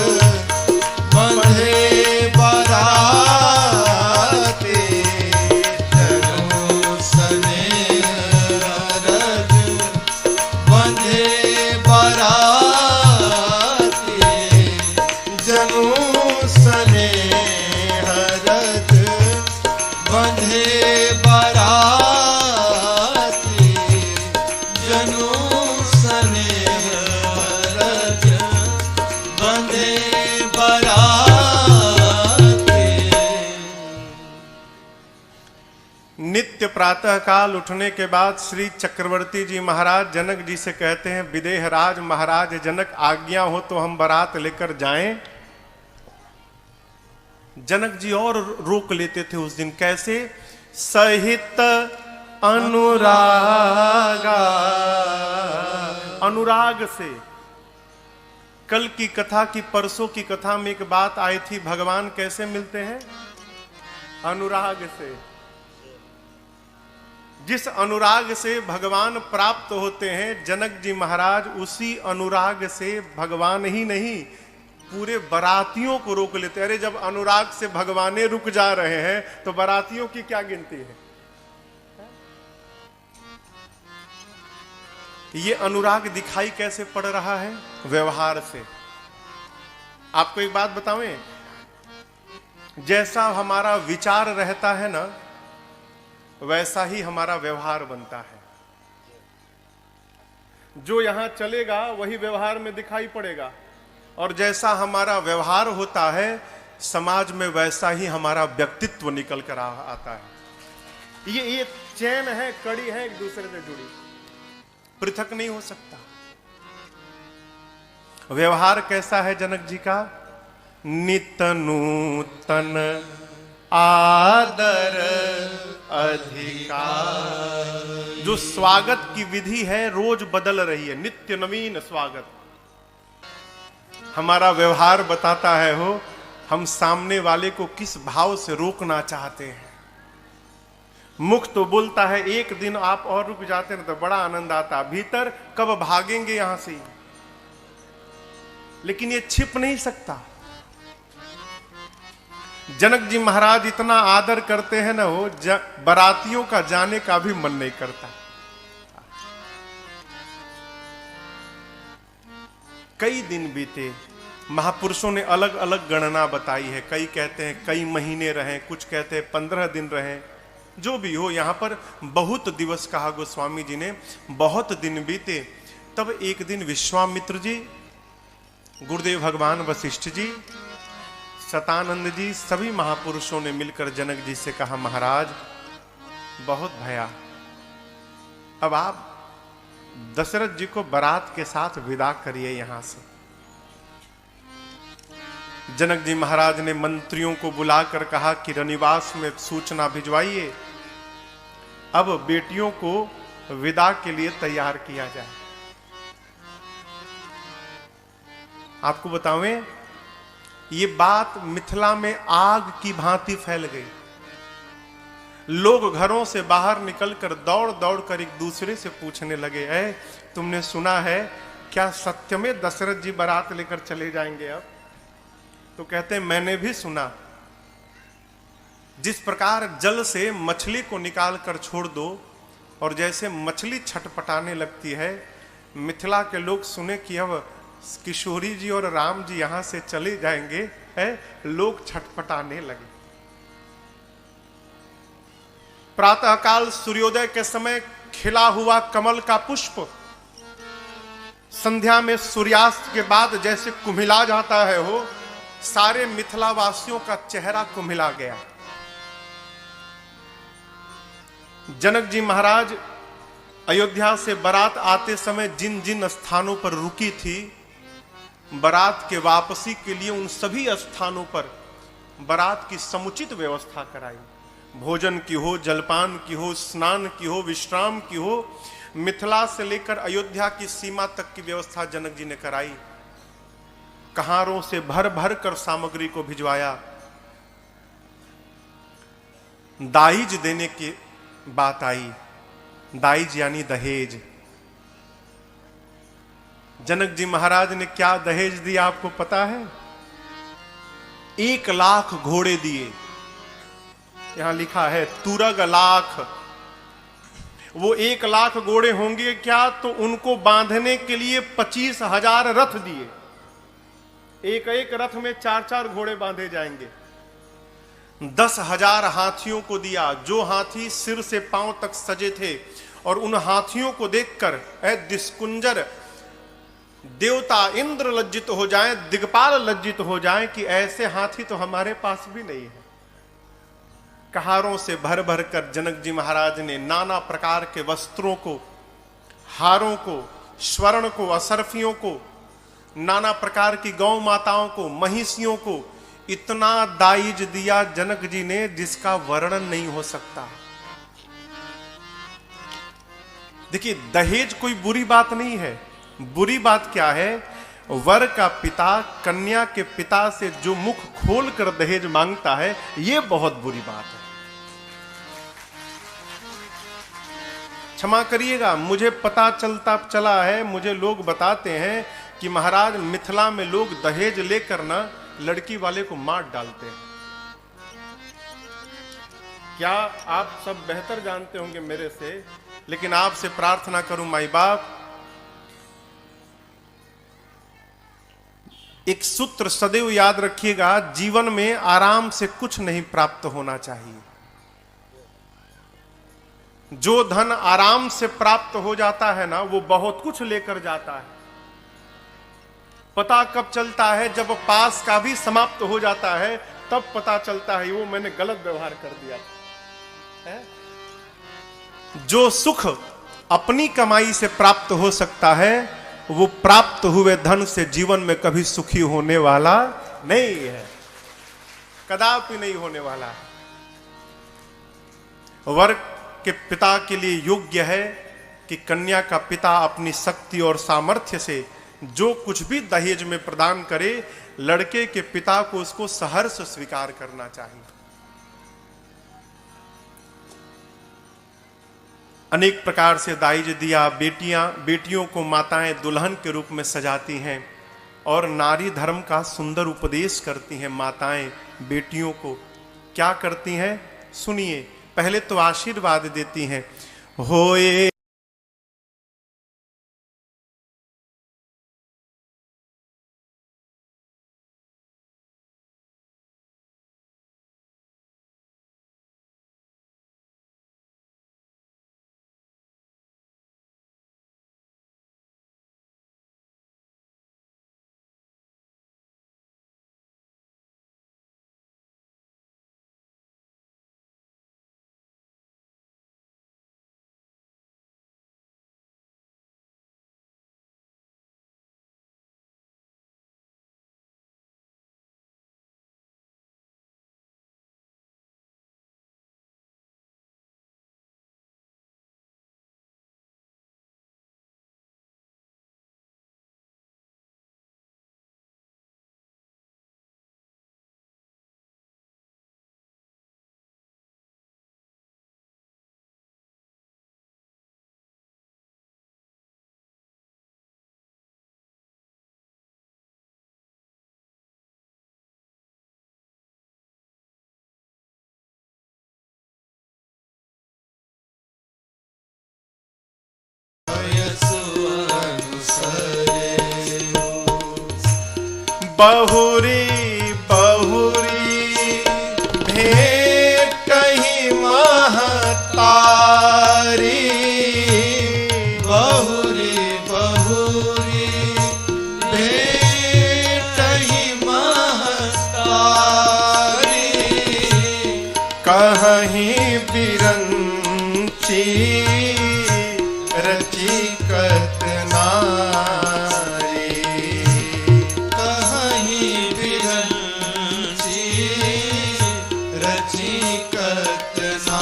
बंधे बराते, जनु स्नेह रज बंधे बराते, जनु स्नेह रज बंधे बराते, जनु स्नेह रज बंधे बराते। नित्य प्रातः काल उठने के बाद श्री चक्रवर्ती जी महाराज जनक जी से कहते हैं, विदेह राज महाराज जनक आज्ञा हो तो हम बारात लेकर जाएं। जनक जी और रोक लेते थे उस दिन। कैसे? सहित अनुरागा, अनुराग से। कल की कथा की परसों की कथा में एक बात आई थी, भगवान कैसे मिलते हैं? अनुराग से। जिस अनुराग से भगवान प्राप्त होते हैं, जनक जी महाराज उसी अनुराग से भगवान ही नहीं पूरे बरातियों को रोक लेते। अरे जब अनुराग से भगवाने रुक जा रहे हैं तो बरातियों की क्या गिनती है? ये अनुराग दिखाई कैसे पड़ रहा है? व्यवहार से। आपको एक बात बतावें, जैसा हमारा विचार रहता है ना, वैसा ही हमारा व्यवहार बनता है। जो यहां चलेगा वही व्यवहार में दिखाई पड़ेगा, और जैसा हमारा व्यवहार होता है समाज में, वैसा ही हमारा व्यक्तित्व निकल कर आता है। ये चैन है, कड़ी है, एक दूसरे से जुड़ी, पृथक नहीं हो सकता। व्यवहार कैसा है जनक जी का? नित नूतन आदर अधिकार। जो स्वागत की विधि है रोज बदल रही है, नित्य नवीन स्वागत। हमारा व्यवहार बताता है हो हम सामने वाले को किस भाव से रोकना चाहते हैं। मुख तो बोलता है एक दिन आप और रुक जाते हैं तो बड़ा आनंद आता, भीतर कब भागेंगे यहां से, लेकिन ये छिप नहीं सकता। जनक जी महाराज इतना आदर करते हैं ना, वो बरातियों का जाने का भी मन नहीं करता। कई दिन बीते, महापुरुषों ने अलग अलग गणना बताई है। कई कहते हैं कई महीने रहे, कुछ कहते हैं 15 दिन रहे। जो भी हो, यहां पर बहुत दिवस कहा गोस्वामी जी ने, बहुत दिन बीते। तब एक दिन विश्वामित्र जी, गुरुदेव भगवान वशिष्ठ जी, शतानंद जी, सभी महापुरुषों ने मिलकर जनक जी से कहा, महाराज बहुत भया, अब आप दशरथ जी को बारात के साथ विदा करिए यहां से। जनक जी महाराज ने मंत्रियों को बुलाकर कहा कि रनिवास में सूचना भिजवाइए, अब बेटियों को विदा के लिए तैयार किया जाए। आपको बतावें, ये बात मिथिला में आग की भांति फैल गई। लोग घरों से बाहर निकलकर दौड़ दौड़ कर एक दूसरे से पूछने लगे, ऐ तुमने सुना है क्या सत्य में दशरथ जी बारात लेकर चले जाएंगे अब? तो कहते हैं मैंने भी सुना। जिस प्रकार जल से मछली को निकाल कर छोड़ दो और जैसे मछली छटपटाने लगती है, मिथिला के लोग सुने कि अब किशोरी जी और राम जी यहां से चले जाएंगे, है, लोग छटपटाने लगे। प्रातःकाल सूर्योदय के समय खिला हुआ कमल का पुष्प संध्या में सूर्यास्त के बाद जैसे कुम्हिला जाता है, हो सारे मिथिला वासियों का चेहरा कुम्हिला गया। जनक जी महाराज अयोध्या से बारात आते समय जिन जिन स्थानों पर रुकी थी, बारात के वापसी के लिए उन सभी स्थानों पर बारात की समुचित व्यवस्था कराई। भोजन की हो, जलपान की हो, स्नान की हो, विश्राम की हो, मिथिला से लेकर अयोध्या की सीमा तक की व्यवस्था जनक जी ने कराई। कहारों से भर भर कर सामग्री को भिजवाया। दाइज देने की बात आई। दाइज यानी दहेज। जनक जी महाराज ने क्या दहेज दिया आपको पता है? 1 लाख घोड़े दिए। यहां लिखा है तुरग लाख। वो 1 लाख घोड़े होंगे क्या, तो उनको बांधने के लिए 25,000 रथ दिए। एक एक रथ में 4-4 घोड़े बांधे जाएंगे। 10,000 हाथियों को दिया, जो हाथी सिर से पांव तक सजे थे। और उन हाथियों को देखकर दिस्कुंजर देवता इंद्र लज्जित हो जाएं, दिग्पाल लज्जित हो जाएं कि ऐसे हाथी तो हमारे पास भी नहीं है। कहारों से भर भर कर जनक जी महाराज ने नाना प्रकार के वस्त्रों को, हारों को, स्वर्ण को, असरफियों को, नाना प्रकार की गौ माताओं को, महिषियों को इतना दाइज दिया जनक जी ने जिसका वर्णन नहीं हो सकता। देखिए, दहेज कोई बुरी बात नहीं है। बुरी बात क्या है? वर का पिता कन्या के पिता से जो मुख खोल कर दहेज मांगता है, ये बहुत बुरी बात है। क्षमा करिएगा, मुझे पता चला है, मुझे लोग बताते हैं कि महाराज मिथिला में लोग दहेज लेकर ना लड़की वाले को मार डालते हैं। क्या आप सब बेहतर जानते होंगे मेरे से, लेकिन आपसे प्रार्थना करूं माई बाप, एक सूत्र सदैव याद रखिएगा, जीवन में आराम से कुछ नहीं प्राप्त होना चाहिए। जो धन आराम से प्राप्त हो जाता है ना, वो बहुत कुछ लेकर जाता है। पता कब चलता है? जब पास का भी समाप्त हो जाता है, तब पता चलता है वो मैंने गलत व्यवहार कर दिया है। जो सुख अपनी कमाई से प्राप्त हो सकता है, वो प्राप्त हुए धन से जीवन में कभी सुखी होने वाला नहीं है, कदापि नहीं होने वाला है। वर के पिता के लिए योग्य है कि कन्या का पिता अपनी शक्ति और सामर्थ्य से जो कुछ भी दहेज में प्रदान करे, लड़के के पिता को उसको सहर्ष स्वीकार करना चाहिए। अनेक प्रकार से दाइज दिया, बेटियों को माताएं दुल्हन के रूप में सजाती हैं और नारी धर्म का सुंदर उपदेश करती हैं। माताएं बेटियों को क्या करती हैं सुनिए। पहले तो आशीर्वाद देती हैं, होए बहुरी बहुरी भेंट कहीं महतारी, बहुरी बहुरी भेंट कहीं महतारी, कहीं बिरंची रची कतनारी, कहीं बिरंची रची कतनारी,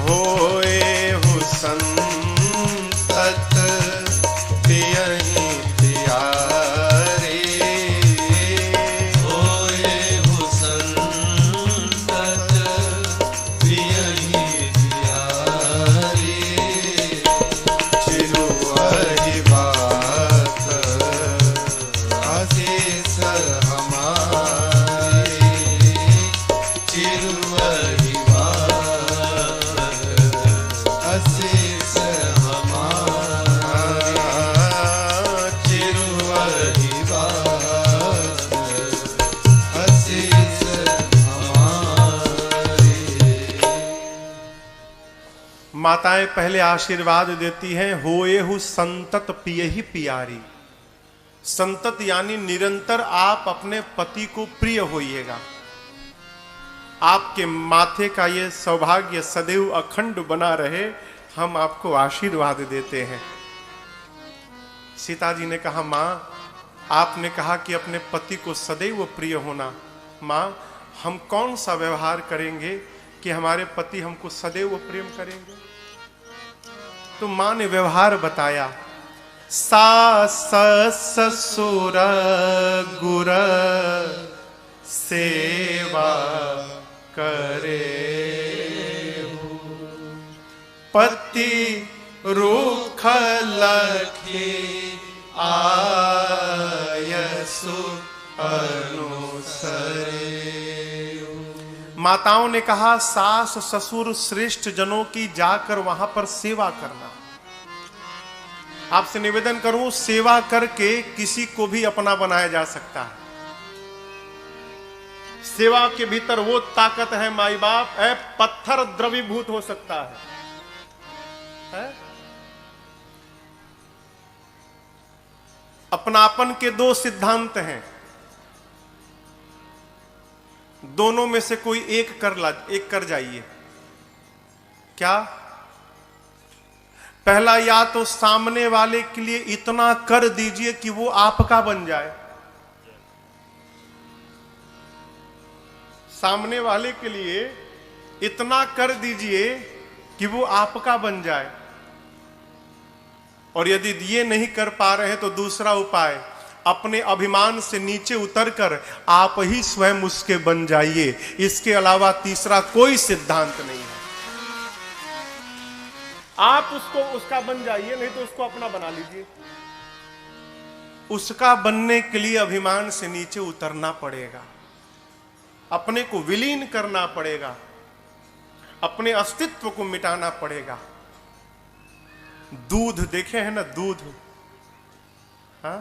होए हुसन तत पियहि प्यारे, होए हुसन तत पियहि प्यारे, चिरुअहि बात आशीष हमारे, चिरुअहि बात आशीष हमारे, चिरुअहि बात आशीष हमारे। माताएं पहले आशीर्वाद देती हैं, होए हु संतत पियहि प्यारी। संतत यानी निरंतर आप अपने पति को प्रिय होइएगा। आपके माथे का ये सौभाग्य सदैव अखंड बना रहे, हम आपको आशीर्वाद देते हैं। सीता जी ने कहा, माँ आपने कहा कि अपने पति को सदैव प्रिय होना, माँ हम कौन सा व्यवहार करेंगे कि हमारे पति हमको सदैव प्रेम करेंगे? तो माँ ने व्यवहार बताया। सास ससुर गुर सेवा करे, पति रूख लखी आयसु अनुसरे। माताओं ने कहा सास ससुर श्रेष्ठ जनों की जाकर वहां पर सेवा करना। आपसे निवेदन करूं, सेवा करके किसी को भी अपना बनाया जा सकता है। सेवा के भीतर वो ताकत है माई बाप, पत्थर द्रवीभूत हो सकता है? अपनापन के दो सिद्धांत हैं, दोनों में से कोई एक कर जाइए। क्या? पहला, या तो सामने वाले के लिए इतना कर दीजिए कि वो आपका बन जाए। सामने वाले के लिए इतना कर दीजिए कि वो आपका बन जाए। और यदि ये नहीं कर पा रहे तो दूसरा उपाय, अपने अभिमान से नीचे उतरकर आप ही स्वयं उसके बन जाइए। इसके अलावा तीसरा कोई सिद्धांत नहीं है। आप उसका बन जाइए, नहीं तो उसको अपना बना लीजिए। उसका बनने के लिए अभिमान से नीचे उतरना पड़ेगा, अपने को विलीन करना पड़ेगा, अपने अस्तित्व को मिटाना पड़ेगा। दूध देखे हैं ना, दूध, हाँ,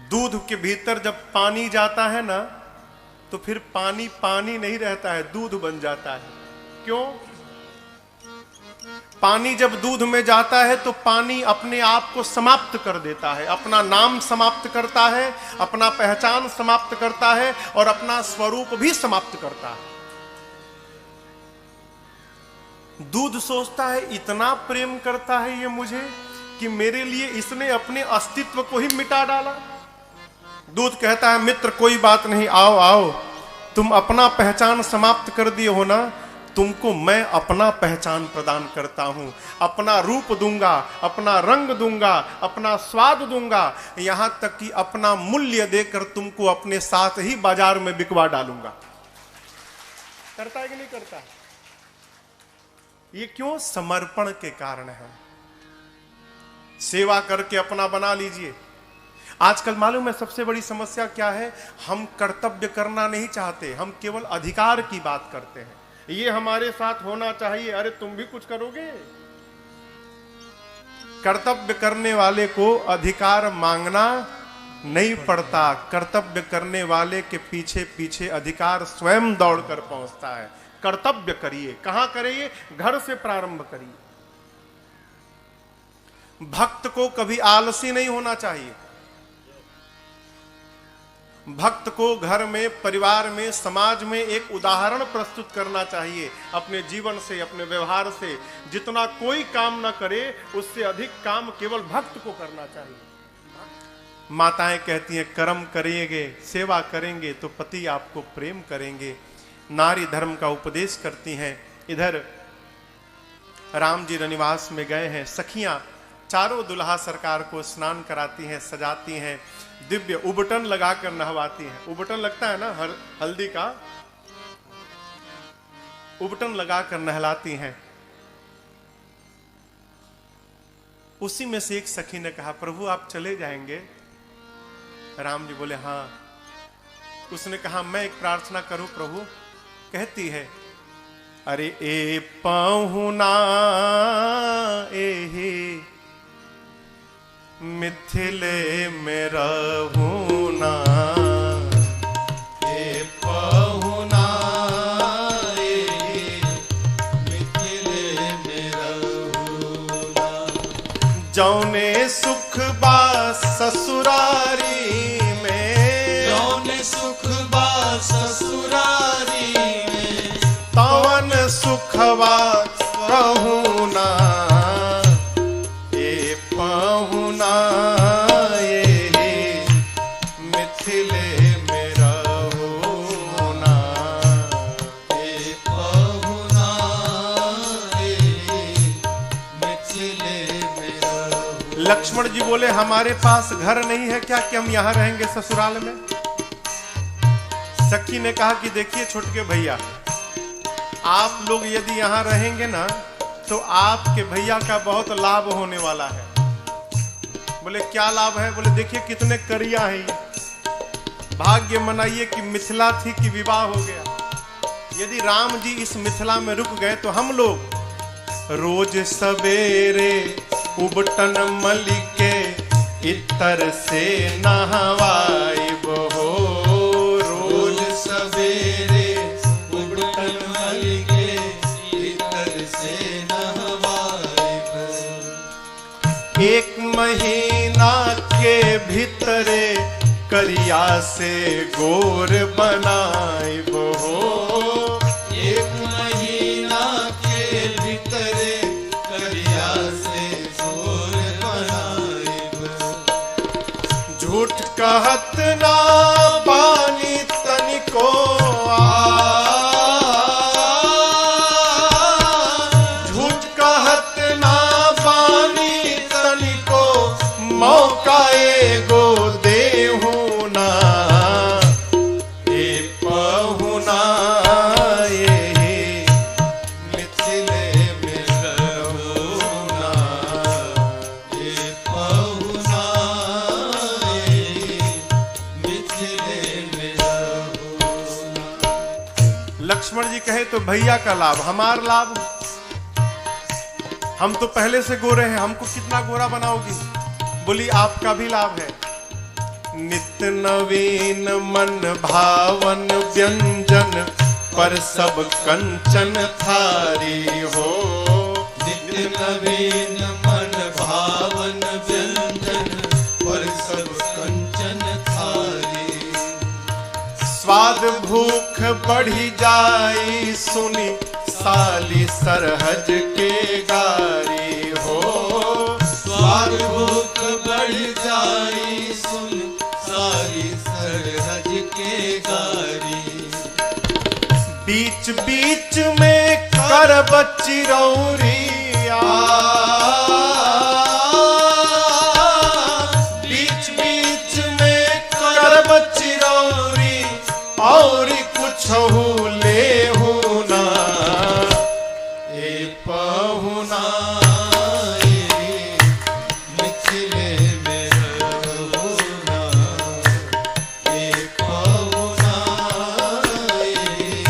दूध के भीतर जब पानी जाता है ना तो फिर पानी पानी नहीं रहता है, दूध बन जाता है। क्यों? पानी जब दूध में जाता है तो पानी अपने आप को समाप्त कर देता है, अपना नाम समाप्त करता है, अपना पहचान समाप्त करता है और अपना स्वरूप भी समाप्त करता है। दूध सोचता है इतना प्रेम करता है ये मुझे कि मेरे लिए इसने अपने अस्तित्व को ही मिटा डाला। दूध कहता है मित्र कोई बात नहीं, आओ आओ, तुम अपना पहचान समाप्त कर दिए हो ना, तुमको मैं अपना पहचान प्रदान करता हूं, अपना रूप दूंगा, अपना रंग दूंगा, अपना स्वाद दूंगा, यहां तक कि अपना मूल्य देकर तुमको अपने साथ ही बाजार में बिकवा डालूंगा। करता है कि नहीं करता? ये क्यों? समर्पण के कारण है। सेवा करके अपना बना लीजिए। आजकल मालूम है सबसे बड़ी समस्या क्या है? हम कर्तव्य करना नहीं चाहते, हम केवल अधिकार की बात करते हैं। ये हमारे साथ होना चाहिए, अरे तुम भी कुछ करोगे? कर्तव्य करने वाले को अधिकार मांगना नहीं पड़ता, कर्तव्य करने वाले के पीछे पीछे अधिकार स्वयं दौड़कर पहुंचता है। कर्तव्य करिए। कहां करिए? घर से प्रारंभ करिए। भक्त को कभी आलसी नहीं होना चाहिए। भक्त को घर में, परिवार में, समाज में एक उदाहरण प्रस्तुत करना चाहिए। अपने जीवन से, अपने व्यवहार से जितना कोई काम न करे उससे अधिक काम केवल भक्त को करना चाहिए। माताएं कहती हैं कर्म करेंगे, सेवा करेंगे तो पति आपको प्रेम करेंगे। नारी धर्म का उपदेश करती हैं। इधर राम जी रनिवास में गए हैं, सखियां चारों दुल्हा सरकार को स्नान कराती हैं, सजाती हैं, दिव्य उबटन लगाकर नहवाती हैं। उबटन लगता है ना हल्दी का, उबटन लगाकर नहलाती हैं। उसी में से एक सखी ने कहा प्रभु आप चले जाएंगे? राम जी बोले हाँ। उसने कहा मैं एक प्रार्थना करूं प्रभु? कहती है अरे ए पाहुना एहे मिथिले में रहूना, ए पाहुना एहे मिथिले में रहूना, जौने सुख बा ससुरारी में, जौने सुख बा ससुरारी में, तवन सुखवा रहूना, ए पाहुना ये मिथिले में रहूना, ए पाहुना ए मिथिले में रहूना। लक्ष्मण जी बोले हमारे पास घर नहीं है क्या कि हम यहाँ रहेंगे ससुराल में? सखी ने कहा कि देखिए छोटके भैया, आप लोग यदि यहाँ रहेंगे ना तो आपके भैया का बहुत लाभ होने वाला है। बोले क्या लाभ है? बोले देखिए कितने करिया है ये, भाग्य मनाइए कि मिथिला थी कि विवाह हो गया। यदि राम जी इस मिथिला में रुक गए तो हम लोग रोज सवेरे उबटन मलिके इतर से नहवाइब हो। रोज सवेरे उबटन मलिके इतर से नहवाइब। एक महीना के भीतरे करिया से गोर बनाइब हो। एक महीना के भीतरे करिया से गोर बनाइब। झूठ कहत ना बानी तनिको झूठ कहत ना बानी तनिको मौका एगो देहू ना ए पहुना ए मिथिले में रहुना ये पहुना ये मिथिले में रहुना। लक्ष्मण जी कहे तो भैया का लाभ, हमार लाभ, हम तो पहले से गोरे हैं, हमको कितना गोरा बनाओगी? बोली आपका भी लाभ है। नित्य नवीन मन भावन व्यंजन पर सब कंचन थारी हो। नित्य नवीन मन भावन व्यंजन पर सब कंचन थारी। स्वाद भूख बढ़ी जाई सुनी साली सरहज के गारी हो। स्वाद भूख बढ़ जाई सुन सारी सरहज के गारी। बीच बीच में करब चिरौरिया, बीच बीच में करब चिरौरी और कुछ लेहू ना ए पहुना मिथिले में रहुना ये पहुना ये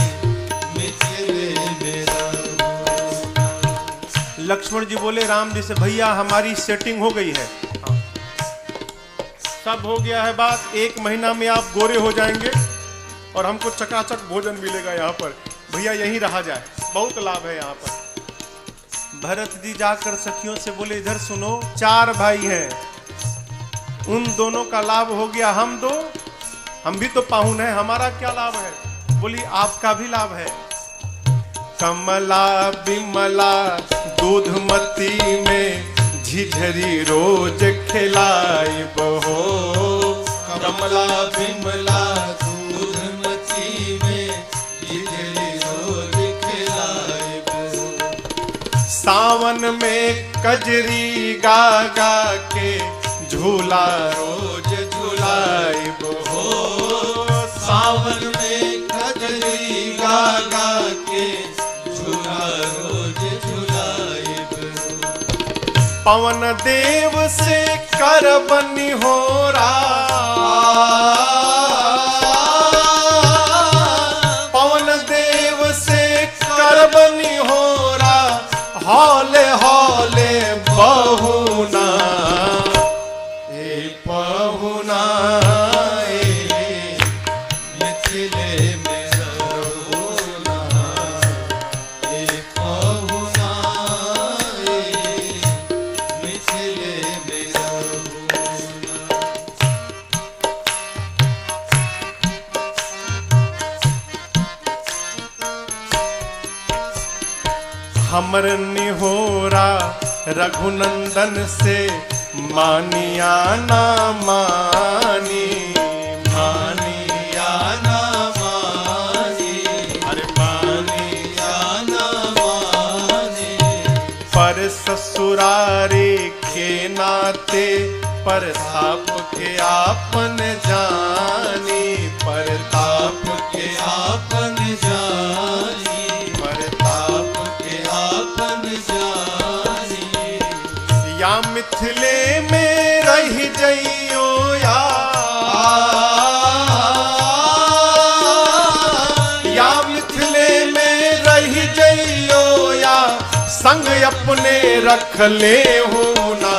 मिथिले में रहुना। लक्ष्मण जी बोले राम जी से भैया हमारी सेटिंग हो गई है, सब हो गया है बात, 1 महीना में आप गोरे हो जाएंगे और हमको चकाचक भोजन मिलेगा यहाँ पर, भैया यहीं रहा जाए, बहुत लाभ है यहाँ पर। भरत जी जाकर सखियों से बोले इधर सुनो, 4 भाई हैं, उन दोनों का लाभ हो गया, हम दो, हम भी तो पाहुन हैं, हमारा क्या लाभ है? बोली आपका भी लाभ है। कमला बिमला दूधमती में झिझरी रोज खिलाइब हो। कमला बिमला दूधमती में झिझरी रोज खिलाइब। सावन में कजरी गा गा के झूला रोज झूलाइब हो। सावन में कजरी गा गा के झूला रोज झूलाइब। पवन देव से करबनि होरा, पवन देव से करबनि होरा, हौले हौले बहुना ए पहुना ए मिथिले में रहुना ये पहुना ये मिथिले में रहुना। हमर निहोरा रघुनंदन से मानिया ना मानी, मानिया ना मानी, अरे मानी मानिया ना मानी। पर ससुरा ससुरारी के नाते प्रताप के आपन जानी, प्रताप के आपन जानी, प्रताप के आपन जानी। या मिथिले में रह जइयो या मिथिले में रह जइयो या संग अपने रख ले हो ना।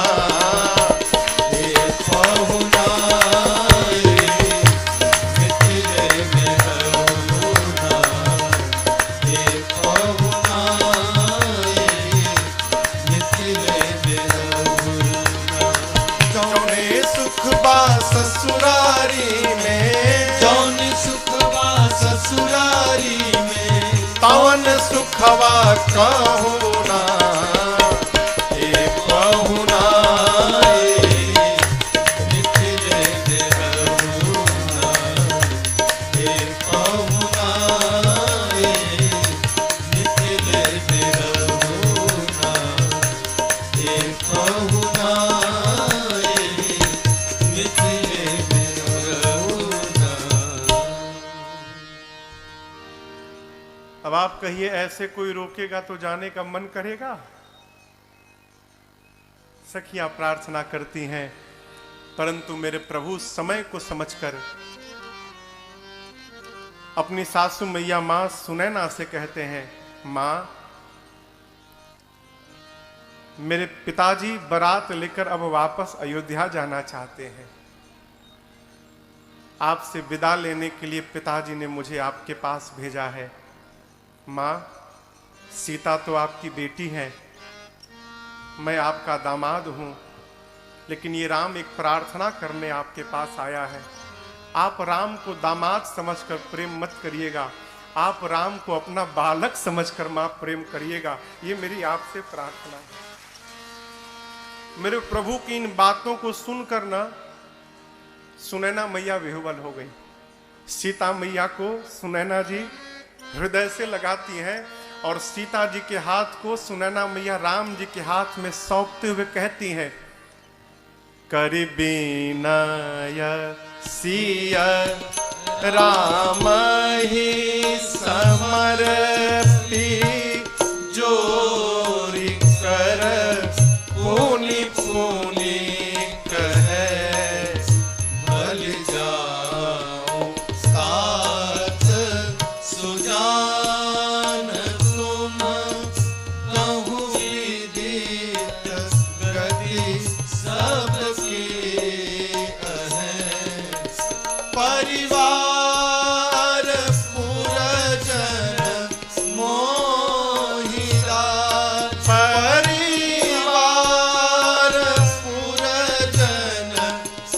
ससुरारी में जौन सुखवा ससुरारी में, तवन सुखवा कहू ना। ए पहुना मिथिले में रहुना, ए पहुना मिथिले में रहुना, ए पहुना अब आप कहिए ऐसे कोई रोकेगा तो जाने का मन करेगा? सखियां प्रार्थना करती हैं, परंतु मेरे प्रभु समय को समझकर अपनी सासू मैया मां सुनैना से कहते हैं, मां मेरे पिताजी बारात लेकर अब वापस अयोध्या जाना चाहते हैं। आपसे विदा लेने के लिए पिताजी ने मुझे आपके पास भेजा है। मां, सीता तो आपकी बेटी है, मैं आपका दामाद हूं, लेकिन ये राम एक प्रार्थना करने आपके पास आया है। आप राम को दामाद समझकर प्रेम मत करिएगा, आप राम को अपना बालक समझकर मां प्रेम करिएगा। ये मेरी आपसे प्रार्थना है। मेरे प्रभु की इन बातों को सुनकर ना सुनैना मैया विह्वल हो गई। सीता मैया को सुनैना जी हृदय से लगाती हैं और सीता जी के हाथ को सुनैना मैया राम जी के हाथ में सौंपते हुए कहती हैं, कर बिनय सिया राम ही समर्पी, जोरि कर पुनि पुनि कहे, बल जाऊं साथ सुजान तुम, कहूँ विदित गति सबकी कहें। परिवार पुरजन मोहिरा, परिवार पुरजन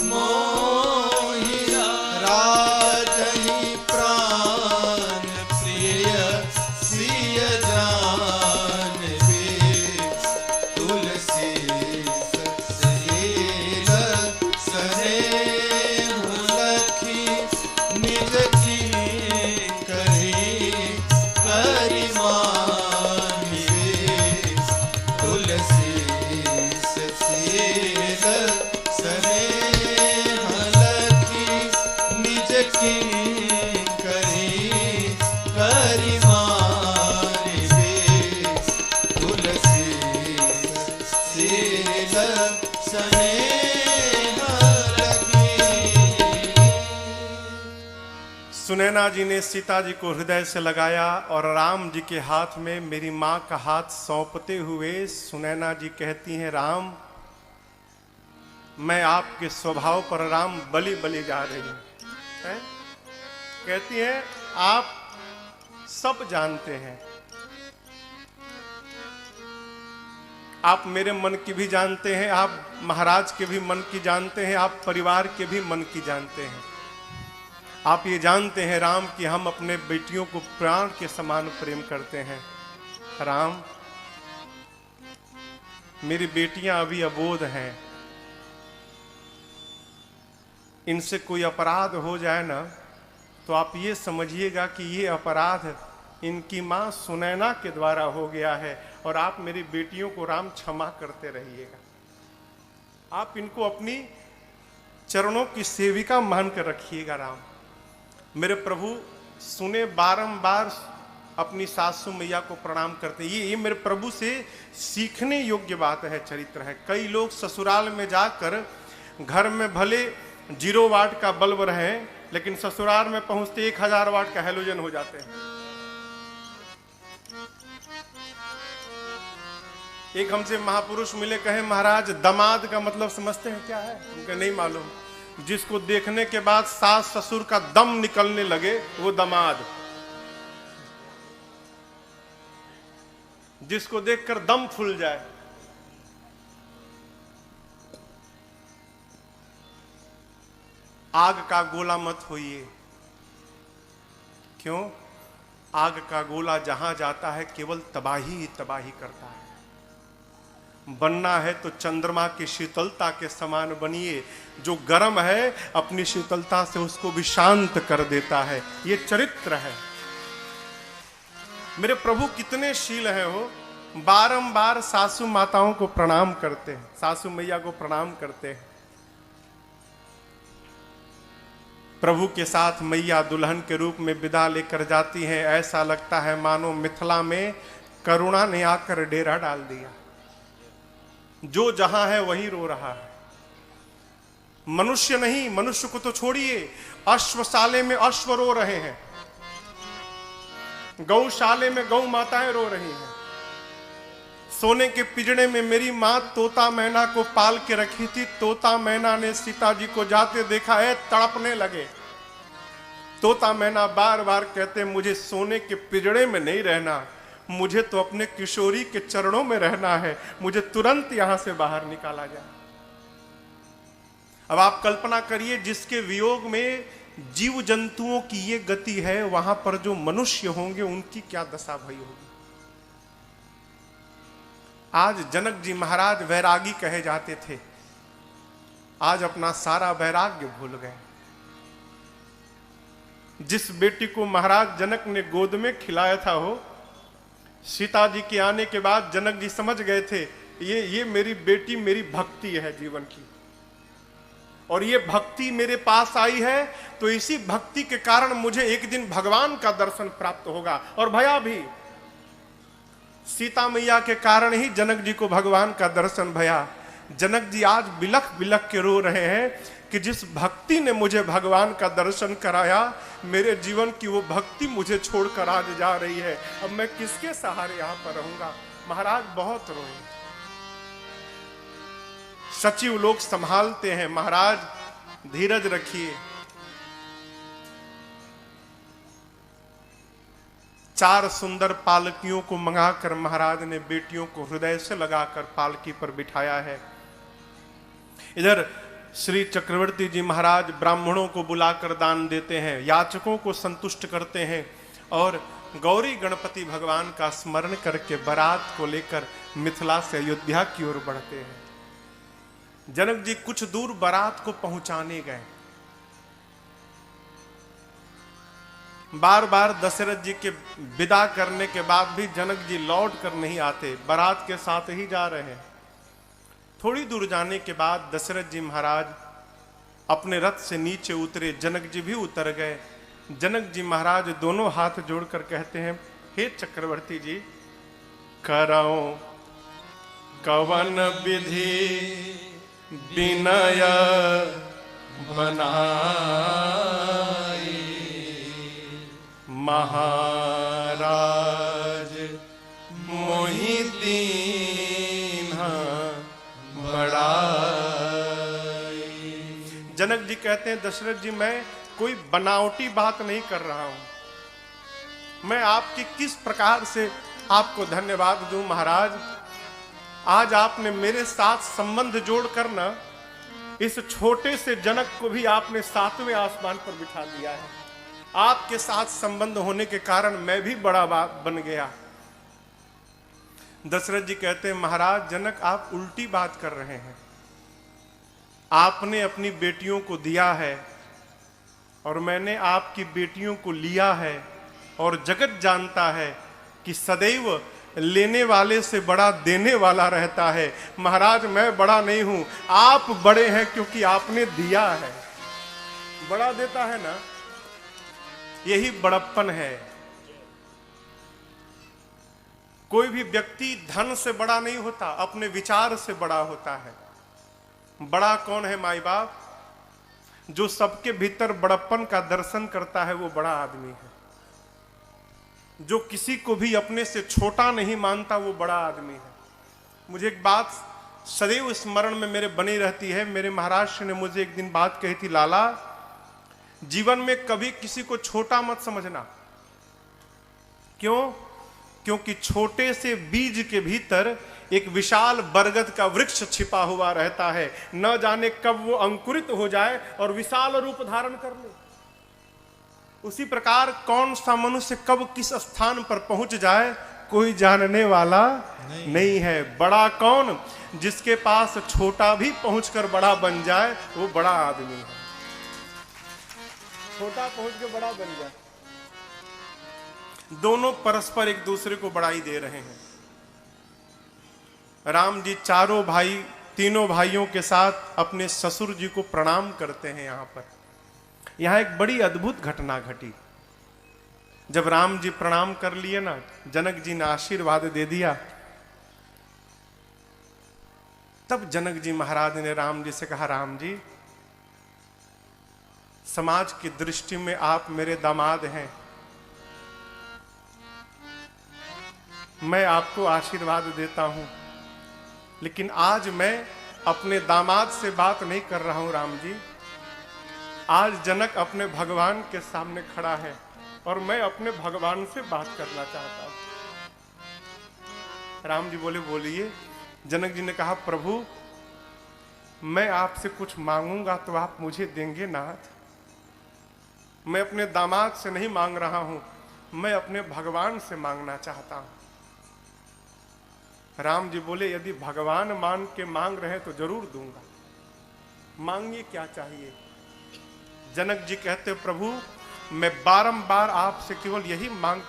मोहिरा, राजहि प्राण प्रिय सिय जानबे, तुलसी सहेल सनेह लखी, निज की करी करि मानिबे, तुलसी सहेल सनेह लखी, निज की करी करि मानिबे, तुलसी सहेल सनेह लखी। सुनैना जी ने सीता जी को हृदय से लगाया और राम जी के हाथ में मेरी मां का हाथ सौंपते हुए सुनैना जी कहती हैं, राम मैं आपके स्वभाव पर राम बलि बलि जा रही हूं। हैं? कहती हैं, आप सब जानते हैं, आप मेरे मन की भी जानते हैं, आप महाराज के भी मन की जानते हैं, आप परिवार के भी मन की जानते हैं। आप ये जानते हैं राम कि हम अपने बेटियों को प्राण के समान प्रेम करते हैं। राम, मेरी बेटियां अभी अबोध हैं, इनसे कोई अपराध हो जाए ना तो आप ये समझिएगा कि ये अपराध इनकी मां सुनैना के द्वारा हो गया है और आप मेरी बेटियों को राम क्षमा करते रहिएगा। आप इनको अपनी चरणों की सेविका मानकर रखिएगा राम। मेरे प्रभु सुने बारंबार अपनी सासू मैया को प्रणाम करते। ये मेरे प्रभु से सीखने योग्य बात है, चरित्र है। कई लोग ससुराल में जाकर घर में भले 0 वाट का बल्ब रहे, लेकिन ससुराल में पहुंचते 1000 वाट का हैलोजन हो जाते हैं। एक हमसे महापुरुष मिले, कहे महाराज दमाद का मतलब समझते हैं क्या है? उनका नहीं मालूम। जिसको देखने के बाद सास ससुर का दम निकलने लगे वो दमाद, जिसको देखकर दम फूल जाए। आग का गोला मत होइए। क्यों? आग का गोला जहां जाता है केवल तबाही ही तबाही करता है। बनना है तो चंद्रमा की शीतलता के समान बनिए। जो गर्म है अपनी शीतलता से उसको भी शांत कर देता है। ये चरित्र है। मेरे प्रभु कितने शील हैं। वो बारंबार सासू माताओं को प्रणाम करते हैं, सासू मैया को प्रणाम करते हैं। प्रभु के साथ मैया दुल्हन के रूप में विदा लेकर जाती हैं। ऐसा लगता है मानो मिथिला में करुणा ने आकर डेरा डाल दिया। जो जहां है वहीं रो रहा है। मनुष्य नहीं, मनुष्य को तो छोड़िए, अश्वशाले में अश्व रो रहे हैं, गौशाले में गौ माताएं रो रही हैं। सोने के पिंजड़े में मेरी मां तोता मैना को पाल के रखी थी। तोता मैना ने सीता जी को जाते देखा है, तड़पने लगे। तोता मैना बार बार कहते मुझे सोने के पिंजड़े में नहीं रहना, मुझे तो अपने किशोरी के चरणों में रहना है, मुझे तुरंत यहां से बाहर निकाला जाए। अब आप कल्पना करिए, जिसके वियोग में जीव जंतुओं की ये गति है, वहां पर जो मनुष्य होंगे उनकी क्या दशा भई होगी। आज जनक जी महाराज वैरागी कहे जाते थे, आज अपना सारा वैराग्य भूल गए। जिस बेटी को महाराज जनक ने गोद में खिलाया था, हो सीता जी के आने के बाद जनक जी समझ गए थे ये मेरी बेटी मेरी भक्ति है जीवन की, और ये भक्ति मेरे पास आई है तो इसी भक्ति के कारण मुझे एक दिन भगवान का दर्शन प्राप्त होगा। और भया भी, सीता मैया के कारण ही जनक जी को भगवान का दर्शन भया। जनक जी आज बिलख बिलख के रो रहे हैं कि जिस भक्ति ने मुझे भगवान का दर्शन कराया, मेरे जीवन की वो भक्ति मुझे छोड़कर आज जा रही है। अब मैं किसके सहारे यहां पर रहूंगा। महाराज बहुत रोए। सचिव लोग संभालते हैं, महाराज धीरज रखिए। 4 सुंदर पालकियों को मंगाकर महाराज ने बेटियों को हृदय से लगाकर पालकी पर बिठाया है। इधर श्री चक्रवर्ती जी महाराज ब्राह्मणों को बुलाकर दान देते हैं, याचकों को संतुष्ट करते हैं और गौरी गणपति भगवान का स्मरण करके बारात को लेकर मिथिला से अयोध्या की ओर बढ़ते हैं। जनक जी कुछ दूर बारात को पहुंचाने गए। बार बार दशरथ जी के विदा करने के बाद भी जनक जी लौट कर नहीं आते, बारात के साथ ही जा रहे हैं। थोड़ी दूर जाने के बाद दशरथ जी महाराज अपने रथ से नीचे उतरे, जनक जी भी उतर गए। जनक जी महाराज दोनों हाथ जोड़कर कहते हैं, हे चक्रवर्ती जी, कराओ कवन विधि विनय बनाई, महाराज मोहि दीन्हा बढ़ाई। जनक जी कहते हैं, दशरथ जी मैं कोई बनावटी बात नहीं कर रहा हूं, मैं आपकी किस प्रकार से आपको धन्यवाद दूं महाराज। आज आपने मेरे साथ संबंध जोड़कर ना इस छोटे से जनक को भी आपने 7वें आसमान पर बिठा दिया है। आपके साथ संबंध होने के कारण मैं भी बड़ा बन गया। दशरथ जी कहते हैं, महाराज जनक आप उल्टी बात कर रहे हैं। आपने अपनी बेटियों को दिया है और मैंने आपकी बेटियों को लिया है, और जगत जानता है कि सदैव लेने वाले से बड़ा देने वाला रहता है। महाराज मैं बड़ा नहीं हूं, आप बड़े हैं क्योंकि आपने दिया है। बड़ा देता है ना, यही बड़प्पन है। कोई भी व्यक्ति धन से बड़ा नहीं होता, अपने विचार से बड़ा होता है। बड़ा कौन है माई बाप? जो सबके भीतर बड़प्पन का दर्शन करता है वो बड़ा आदमी है। जो किसी को भी अपने से छोटा नहीं मानता वो बड़ा आदमी है। मुझे एक बात सदैव स्मरण में मेरे बनी रहती है। मेरे महाराज ने मुझे एक दिन बात कही थी, लाला जीवन में कभी किसी को छोटा मत समझना। क्यों? क्योंकि छोटे से बीज के भीतर एक विशाल बरगद का वृक्ष छिपा हुआ रहता है। न जाने कब वो अंकुरित हो जाए और विशाल रूप धारण कर ले। उसी प्रकार कौन सा मनुष्य कब किस स्थान पर पहुंच जाए कोई जानने वाला नहीं है। बड़ा कौन? जिसके पास छोटा भी पहुंचकर बड़ा बन जाए वो बड़ा आदमी है। छोटा पहुंच के बड़ा बन जाए। दोनों परस्पर एक दूसरे को बड़ाई दे रहे हैं। राम जी चारों भाई, तीनों भाइयों के साथ अपने ससुर जी को प्रणाम करते हैं। यहां एक बड़ी अद्भुत घटना घटी। जब राम जी प्रणाम कर लिए ना, जनक जी ने आशीर्वाद दे दिया। तब जनक जी महाराज ने राम जी से कहा, राम जी समाज की दृष्टि में आप मेरे दामाद हैं, मैं आपको आशीर्वाद देता हूं, लेकिन आज मैं अपने दामाद से बात नहीं कर रहा हूं। राम जी आज जनक अपने भगवान के सामने खड़ा है और मैं अपने भगवान से बात करना चाहता हूं। राम जी बोले, बोलिए। जनक जी ने कहा, प्रभु मैं आपसे कुछ मांगूंगा तो आप मुझे देंगे नाथ? मैं अपने दामाद से नहीं मांग रहा हूं, मैं अपने भगवान से मांगना चाहता हूं। राम जी बोले, यदि भगवान मान के मांग रहे तो जरूर दूंगा, मांगिए क्या चाहिए। जनक जी कहते, प्रभु मैं बारंबार आपसे केवल यही मांग